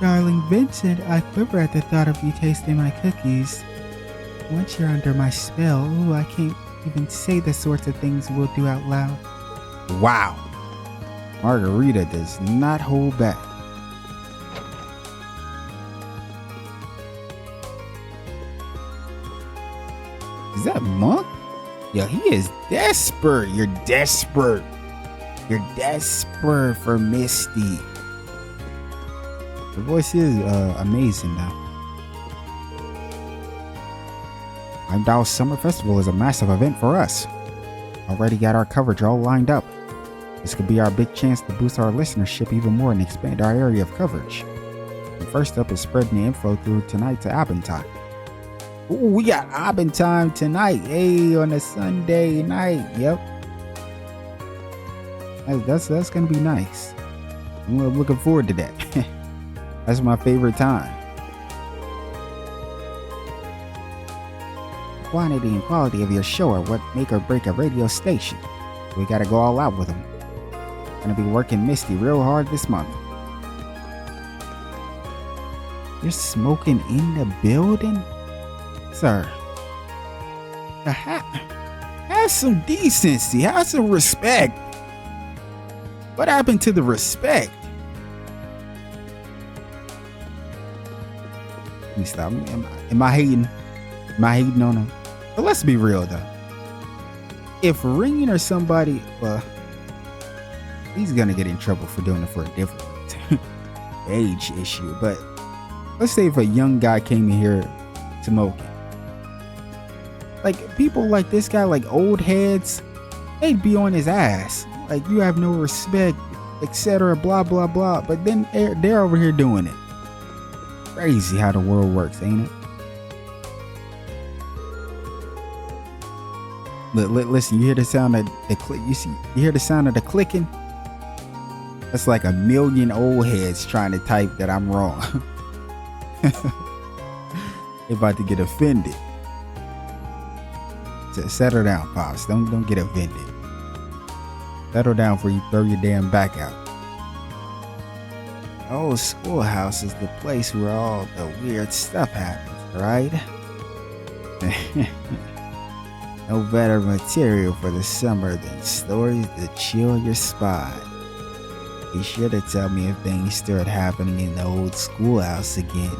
Darling Vincent, I quiver at the thought of you tasting my cookies. Once you're under my spell, ooh, I can't even say the sorts of things we'll do out loud. Wow. Margarita does not hold back. Is that Monk? Yo, he is desperate. You're desperate. You're desperate for Misty. The voice is amazing now. Heimdall Summer Festival is a massive event for us. Already got our coverage all lined up. This could be our big chance to boost our listenership even more and expand our area of coverage. And first up is spreading the info through tonight to Abentime. Ooh, we got Abentime tonight. Hey, on a Sunday night. Yep. That's gonna be nice. I'm looking forward to that. That's my favorite time. The quantity and quality of your show are what make or break a radio station. We gotta go all out with them. Gonna be working Misty real hard this month. You're smoking in the building? Sir. Have some decency. Have some respect. What happened to the respect? Let me stop. Am I hating? Am I hating on him? But let's be real though. If Ringing or somebody, well, he's gonna get in trouble for doing it for a different age issue. But let's say if a young guy came in here smoking, like people like this guy, like old heads, they'd be on his ass. Like, you have no respect, etc. Blah blah blah. But then they're over here doing it. Crazy how the world works, ain't it? Listen, you hear the sound of the click. You hear the sound of the clicking? That's like a million old heads trying to type that I'm wrong. They're about to get offended. So settle down, Pops. Don't get offended. Settle down before you throw your damn back out. Oh, schoolhouse is the place where all the weird stuff happens, right? No better material for the summer than stories to chill your spine. Be sure to tell me if things start happening in the old schoolhouse again.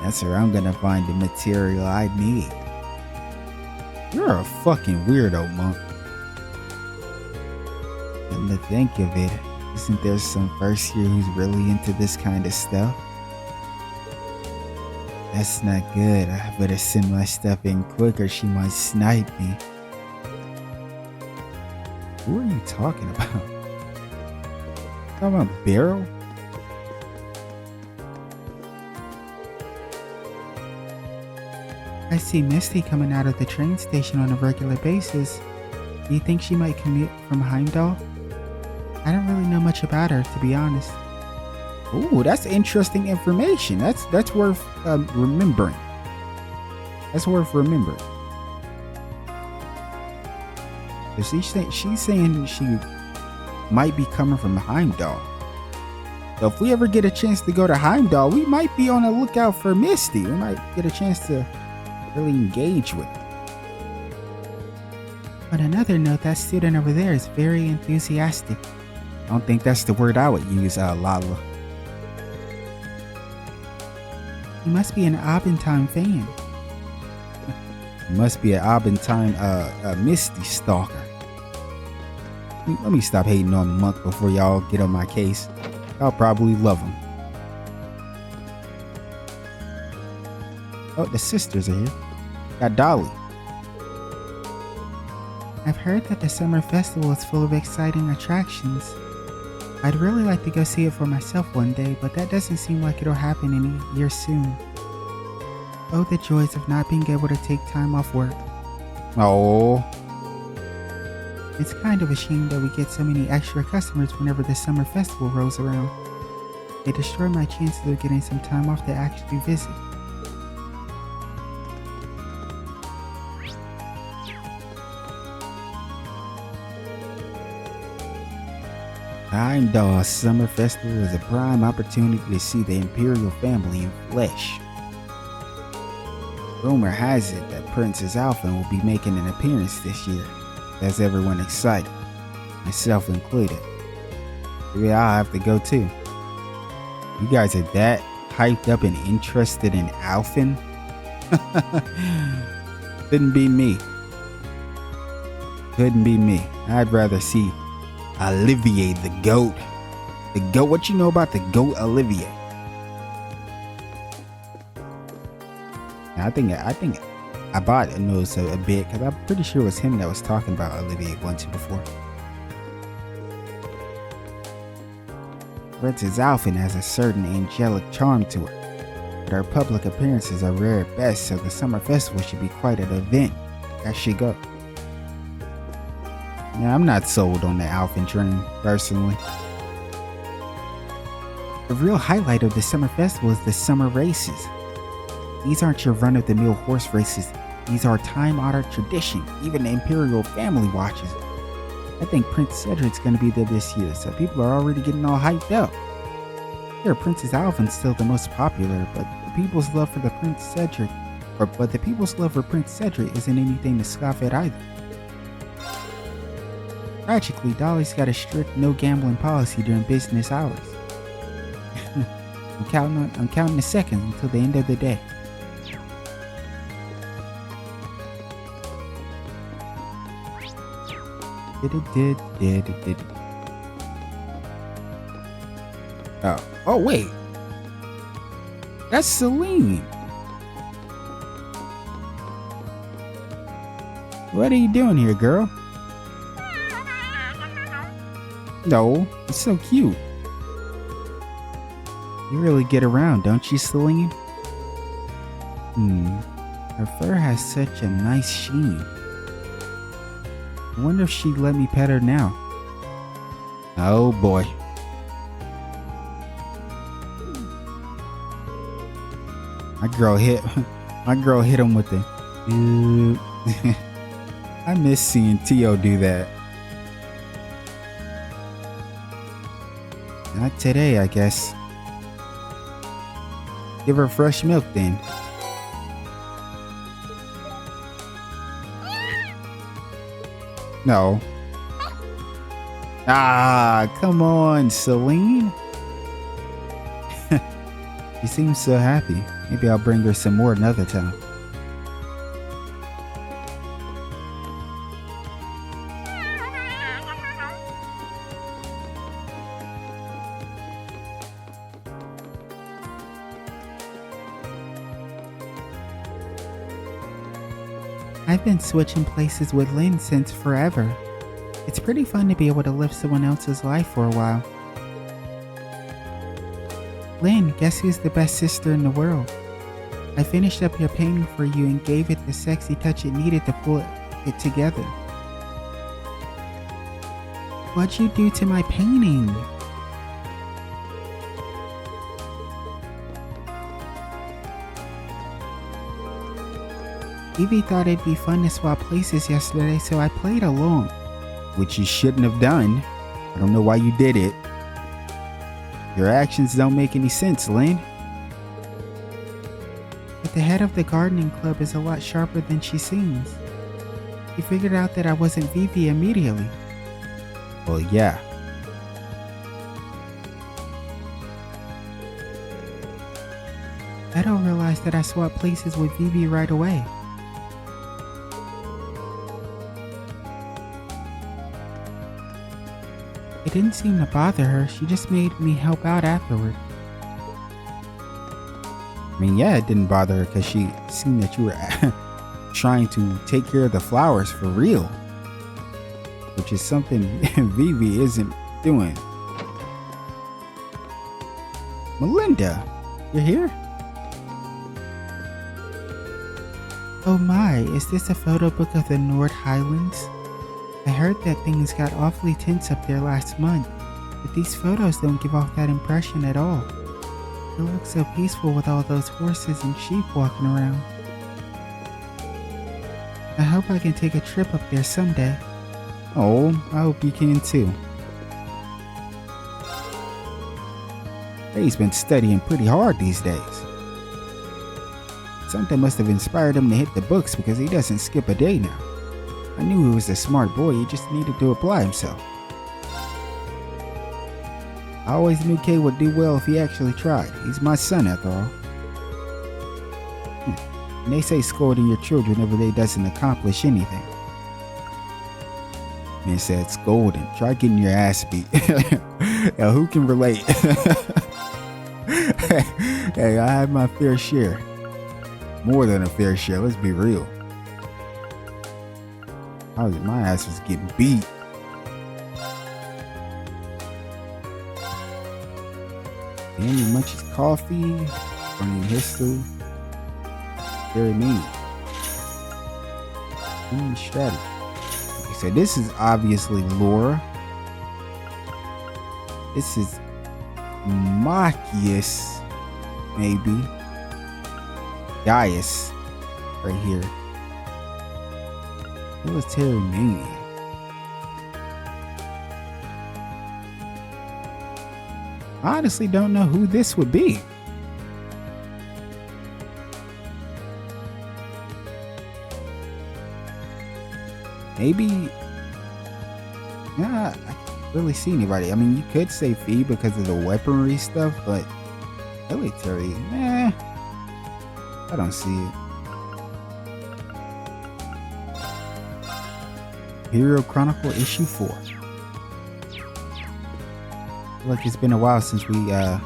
That's where I'm gonna find the material I need. You're a fucking weirdo, Monk. And to think of it, isn't there some first year who's really into this kind of stuff? That's not good. I better send my stuff in quick or she might snipe me. Who are you talking about? Talking about Beryl? I see Misty coming out of the train station on a regular basis. Do you think she might commute from Heimdall? I don't really know much about her, to be honest. Ooh, that's interesting information. That's worth remembering. That's worth remembering. She's saying she might be coming from Heimdall. So if we ever get a chance to go to Heimdall, we might be on the lookout for Misty. We might get a chance to really engage with her. On another note, that student over there is very enthusiastic. I don't think that's the word I would use, Lala. You must be an Abentime fan. You must be an Abentime Misty stalker. Let me stop hating on the Monk before y'all get on my case. Y'all probably love him. Oh, the sisters are here. Got Dolly. I've heard that the summer festival is full of exciting attractions. I'd really like to go see it for myself one day, but that doesn't seem like it'll happen any year soon. Oh, the joys of not being able to take time off work. Oh. It's kind of a shame that we get so many extra customers whenever the summer festival rolls around. They destroy my chances of getting some time off to actually visit. Heimdall Summer Festival is a prime opportunity to see the Imperial family in flesh. Rumor has it that Princess Alpha will be making an appearance this year. That's everyone excited, myself included. Maybe I'll have to go too. You guys are that hyped up and interested in Alphen? Couldn't be me. Couldn't be me. I'd rather see Olivier the goat. The goat? What you know about the goat Olivier? I think Abad knows a bit, because I'm pretty sure it was him that was talking about Olivier once before. Princess Alphen has a certain angelic charm to her, but her public appearances are rare at best, so the summer festival should be quite an event. I should go. Now, I'm not sold on the Alphen train, personally. The real highlight of the summer festival is the summer races. These aren't your run-of-the-mill horse races. These are time-honored tradition. Even the Imperial family watches it. I think Prince Cedric's gonna be there this year, so people are already getting all hyped up. Here, Princess Alphen's still the most popular, but the people's love for Prince Cedric isn't anything to scoff at either. Tragically, Dolly's got a strict no gambling policy during business hours. I'm counting the seconds until the end of the day. Oh wait, that's Celine. What are you doing here, girl? No, it's so cute. You really get around, don't you, Celine? Her fur has such a nice sheen. I wonder if she'd let me pet her now. Oh boy. My girl hit him with the I miss seeing Tio do that. Not today, I guess. Give her fresh milk then. No. Ah, come on, Celine. She seems so happy. Maybe I'll bring her some more another time. I've been switching places with Lynn since forever. It's pretty fun to be able to live someone else's life for a while. Lynn, guess who's the best sister in the world? I finished up your painting for you and gave it the sexy touch it needed to pull it together. What'd you do to my painting? Evie thought it'd be fun to swap places yesterday, so I played along. Which you shouldn't have done. I don't know why you did it. Your actions don't make any sense, Lynn. But the head of the gardening club is a lot sharper than she seems. He figured out that I wasn't Vivi immediately. Well, yeah. I don't realize that I swapped places with Vivi right away. It didn't seem to bother her, she just made me help out afterward. I mean, yeah, it didn't bother her because she seen that you were trying to take care of the flowers for real. Which is something Vivi isn't doing. Melinda, you're here? Oh my, is this a photo book of the Nord Highlands? I heard that things got awfully tense up there last month, but these photos don't give off that impression at all. It looks so peaceful with all those horses and sheep walking around. I hope I can take a trip up there someday. Oh, I hope you can too. He's been studying pretty hard these days. Something must have inspired him to hit the books because he doesn't skip a day now. I knew he was a smart boy, he just needed to apply himself. I always knew Kay would do well if he actually tried. He's my son after all. And they say scolding your children every day doesn't accomplish anything. Man said scolding. Try getting your ass beat. Now who can relate? Hey, I had my fair share. More than a fair share, let's be real. My ass was getting beat. Andy munches coffee, learning history. Very mean. Strategy. Okay, so this is obviously Laura. This is Machias, maybe. Gaius, right here. Military maniac. I honestly don't know who this would be. Maybe. Yeah, I can't really see anybody. I mean, you could say Fee because of the weaponry stuff, but military, nah. I don't see it. Imperial Chronicle issue 4. Like it's been a while since we got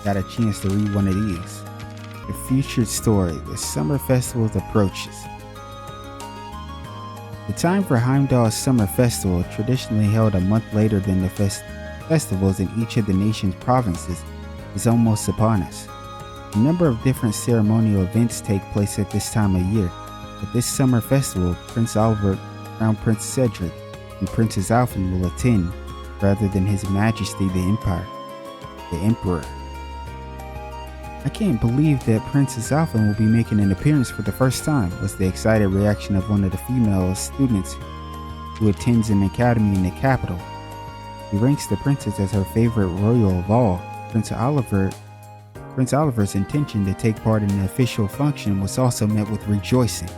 a chance to read one of these. The featured story, the summer festival approaches. The time for Heimdall's summer festival, traditionally held a month later than the festivals in each of the nation's provinces, is almost upon us. A number of different ceremonial events take place at this time of year. At this summer festival, Prince Oliver, Crown Prince Cedric, and Princess Alphen will attend, rather than His Majesty the Emperor. I can't believe that Princess Alphen will be making an appearance for the first time, was the excited reaction of one of the female students who attends an academy in the capital. He ranks the princess as her favorite royal of all. Prince Oliver's intention to take part in the official function was also met with rejoicing.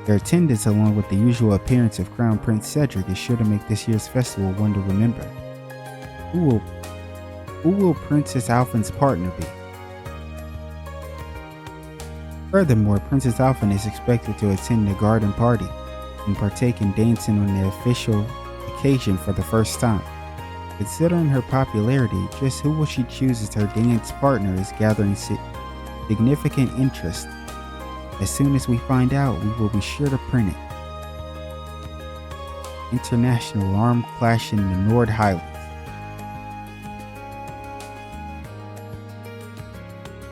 Their attendance, along with the usual appearance of Crown Prince Cedric, is sure to make this year's festival one to remember. Who will Princess Alphen's partner be? Furthermore, Princess Alphen is expected to attend the garden party and partake in dancing on the official occasion for the first time. Considering her popularity, just who will she choose as her dance partner is gathering significant interest. As soon as we find out, we will be sure to print it. International armed clash in the Nord Highlands.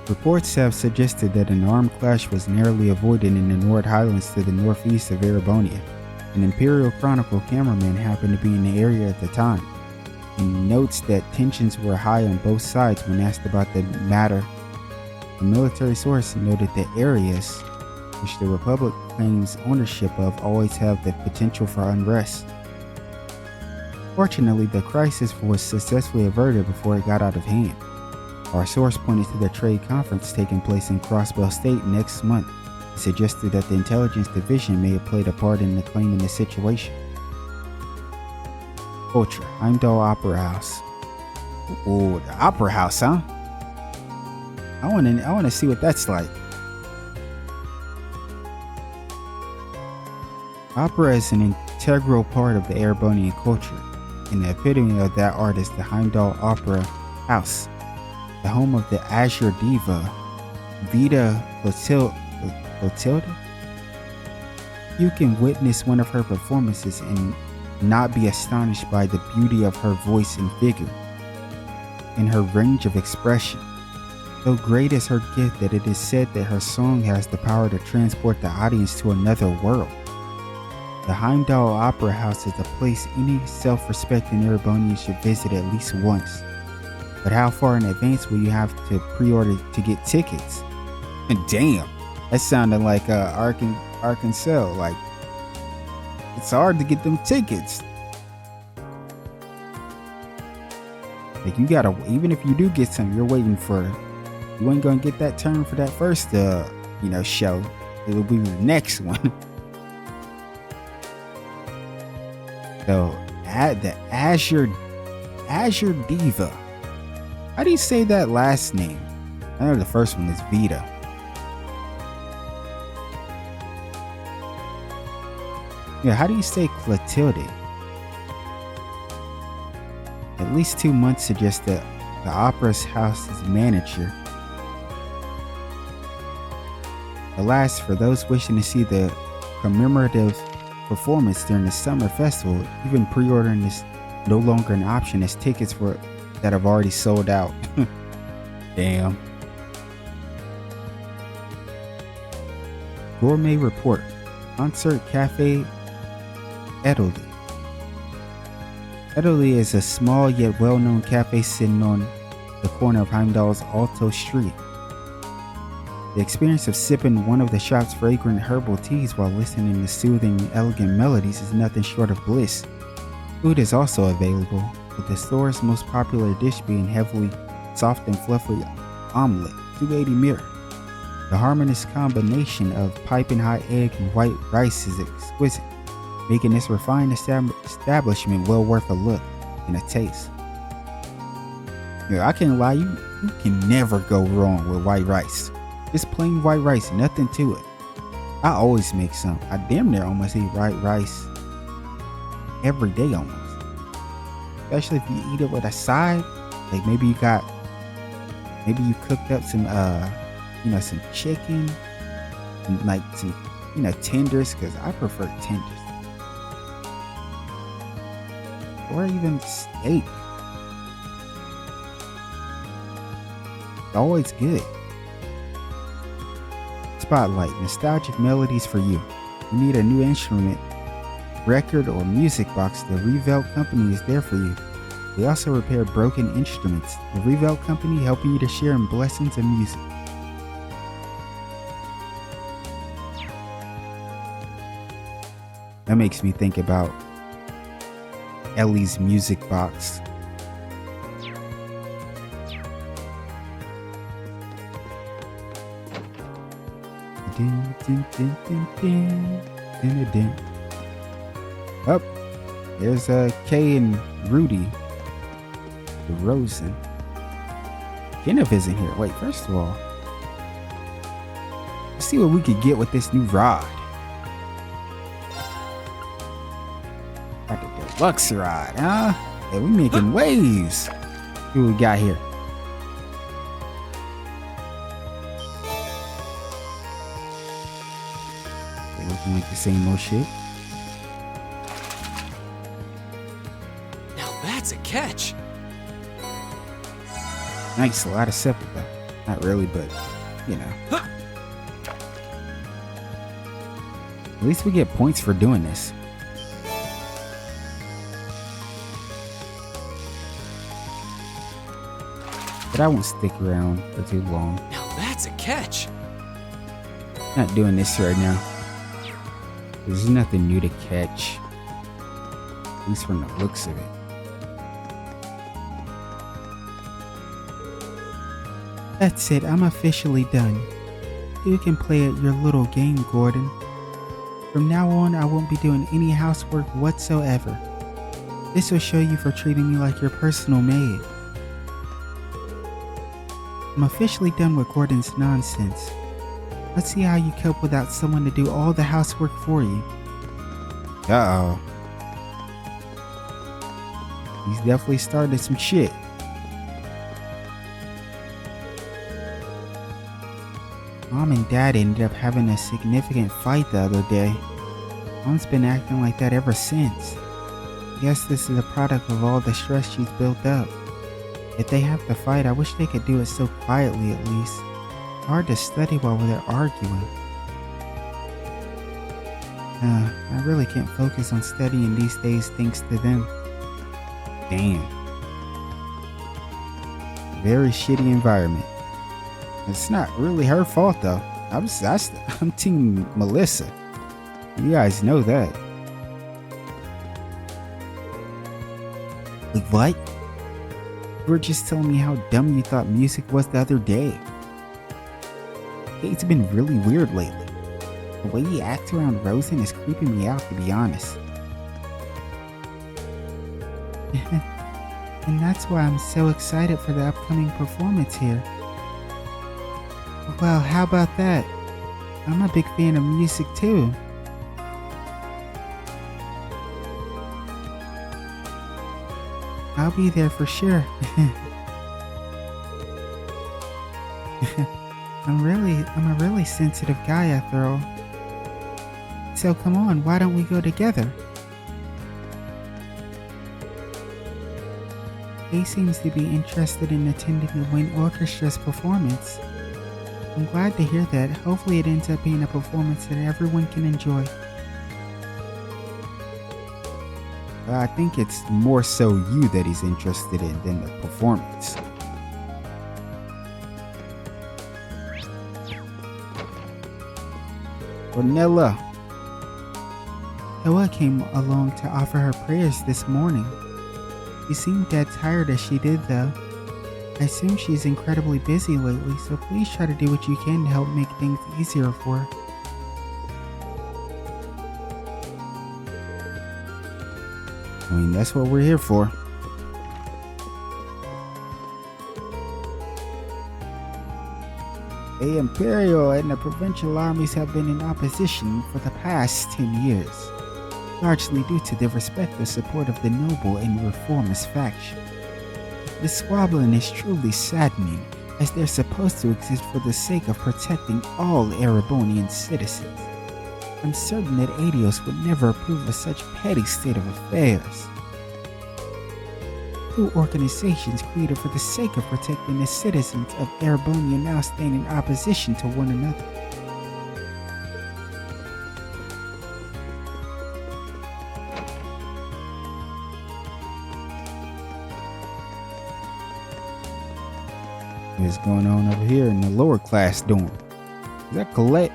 Reports have suggested that an armed clash was narrowly avoided in the Nord Highlands to the northeast of Erebonia. An Imperial Chronicle cameraman happened to be in the area at the time, and notes that tensions were high on both sides when asked about the matter. A military source noted that areas which the Republic claims ownership of always have the potential for unrest. Fortunately, the crisis was successfully averted before it got out of hand. Our source pointed to the trade conference taking place in Crossbell State next month and suggested that the intelligence division may have played a part in claiming the situation. Culture, Heimdall Opera House. Ooh, the Opera House, huh? I want to see what that's like. Opera is an integral part of the Erebonian culture, and the epitome of that art is the Heimdall Opera House, the home of the Azure Diva, Vita Clotilda. You can witness one of her performances and not be astonished by the beauty of her voice and figure, and her range of expression. So great is her gift that it is said that her song has the power to transport the audience to another world. The Heimdall Opera House is a place any self-respecting Erebonian should visit at least once. But how far in advance will you have to pre-order to get tickets? And damn, that sounded like Arkansas. Like, it's hard to get them tickets. Like you gotta, even if you do get some, you're waiting for, you ain't gonna get that turn for that first, show. It'll be the next one. So, add the Azure Diva. How do you say that last name? I know the first one is Vita. Yeah, how do you say Clotilde? At least 2 months to just the opera's house's manager. Alas, for those wishing to see the commemorative performance during the summer festival, even pre-ordering is no longer an option as tickets that have already sold out. Damn. Gourmet Report. Concert Cafe Italy. Italy is a small yet well-known cafe sitting on the corner of Heimdall's Alto Street. The experience of sipping one of the shop's fragrant herbal teas while listening to soothing and elegant melodies is nothing short of bliss. Food is also available, with the store's most popular dish being heavily soft and fluffy omelet, 280 mirror. The harmonious combination of piping hot egg and white rice is exquisite, making this refined establishment well worth a look and a taste. Yeah, I can't lie, you can never go wrong with white rice. Just plain white rice, nothing to it. I always make some. I damn near almost eat white rice every day almost. Especially if you eat it with a side, like maybe you cooked up some some chicken and like some tenders, because I prefer tenders, or even steak. It's always good. Spotlight, nostalgic melodies for you. You need a new instrument, record, or music box, the Revolt Company is there for you. They also repair broken instruments. The Revolt Company helping you to share in blessings of music. That makes me think about Ellie's music box. Up, there's Kay and Rudy. The Rosen. Kenneth isn't here. Wait, first of all, let's see what we could get with this new rod. Got the deluxe rod, huh? Hey, we making waves. See what we got here. Looking like the same old shit. Now that's a catch. Nice, a lot of simple though. Not really, but At least we get points for doing this. But I won't stick around for too long. Now that's a catch. Not doing this right now. There's nothing new to catch. At least from the looks of it. That's it, I'm officially done. You can play at your little game, Gordon. From now on, I won't be doing any housework whatsoever. This will show you for treating me like your personal maid. I'm officially done with Gordon's nonsense. Let's see how you cope without someone to do all the housework for you. Uh-oh. He's definitely started some shit. Mom and Dad ended up having a significant fight the other day. Mom's been acting like that ever since. Guess this is a product of all the stress she's built up. If they have to fight, I wish they could do it so quietly at least. It's hard to study while they're arguing. I really can't focus on studying these days thanks to them. Damn. Very shitty environment. It's not really her fault though. I'm team Melissa. You guys know that. Wait, what? You were just telling me how dumb you thought music was the other day. Kate's been really weird lately. The way he acts around Rosen is creeping me out, to be honest. And that's why I'm so excited for the upcoming performance here. Well, how about that? I'm a big fan of music too. I'll be there for sure. I'm a really sensitive guy after all. So come on, why don't we go together? He seems to be interested in attending the Wind Orchestra's performance. I'm glad to hear that. Hopefully it ends up being a performance that everyone can enjoy. I think it's more so you that he's interested in than the performance. Ornella. Noah came along to offer her prayers this morning. She seemed dead tired as she did though. I assume she's incredibly busy lately, so please try to do what you can to help make things easier for her. I mean, that's what we're here for. The Imperial and the provincial armies have been in opposition for the past 10 years, largely due to the respect and support of the noble and reformist faction. The squabbling is truly saddening, as they're supposed to exist for the sake of protecting all Erebonian citizens. I'm certain that Adios would never approve of such petty state of affairs. Two organizations created for the sake of protecting the citizens of Erebonia now stand in opposition to one another. What's going on over here in the lower class dorm? Is that Colette?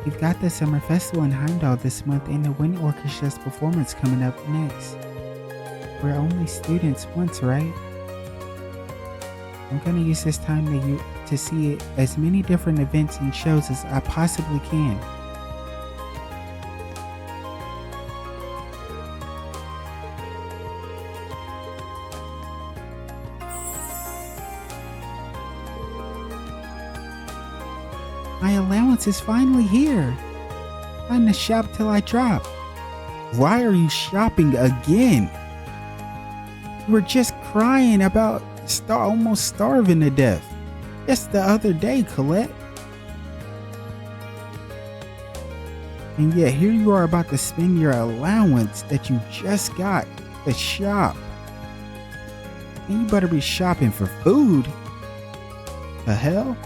We've got the Summer Festival in Heimdall this month and the Wind Orchestra's performance coming up next. We're only students once, right? I'm gonna use this time to see as many different events and shows as I possibly can. My allowance is finally here. Time to shop till I drop. Why are you shopping again? You were just crying about almost starving to death just the other day, Colette. And yet here you are about to spend your allowance that you just got to shop. And you better be shopping for food. The hell?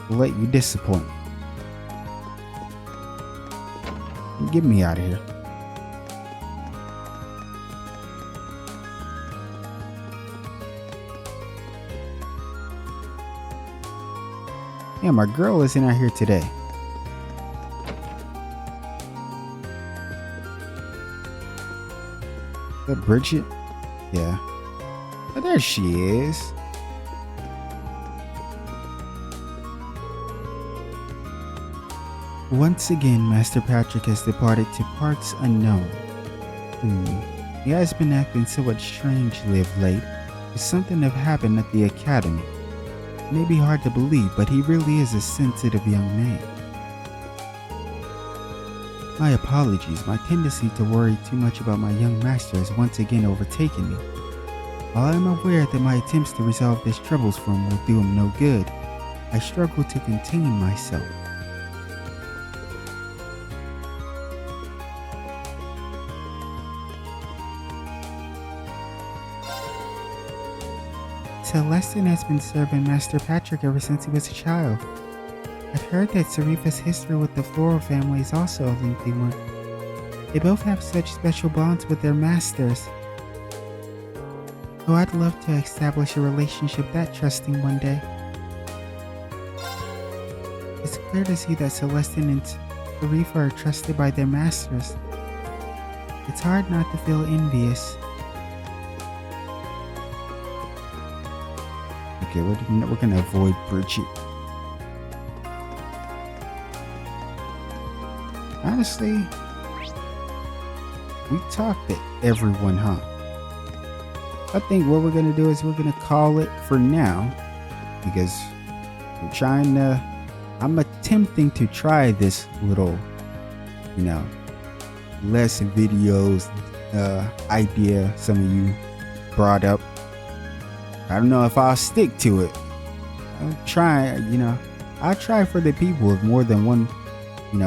Let you disappoint me. Get me out of here. Yeah, my girl isn't out here today. Is that Bridget? Yeah. Oh, there she is. Once again, Master Patrick has departed to parts unknown. He has been acting somewhat strangely of late. There's something have happened at the academy. It may be hard to believe, but he really is a sensitive young man. My apologies, my tendency to worry too much about my young master has once again overtaken me. While I am aware that my attempts to resolve these troubles for him will do him no good, I struggle to contain myself. Celestin has been serving Master Patrick ever since he was a child. I've heard that Serifa's history with the Floral family is also a lengthy one. They both have such special bonds with their masters. Oh, I'd love to establish a relationship that trusting one day. It's clear to see that Celestin and Tarifa are trusted by their masters. It's hard not to feel envious. Okay, we're gonna avoid Bridget. Honestly, we talked to everyone, huh? I think what we're gonna do is we're gonna call it for now, because I'm attempting to try this little, less videos idea some of you brought up. I don't know if I'll stick to it. I'll try for the people if more than one,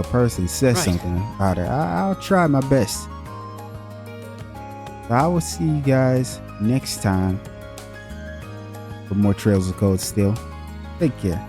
person says Right. something about it. I'll try my best. So I will see you guys next time for more Trails of Cold Steel. Take care.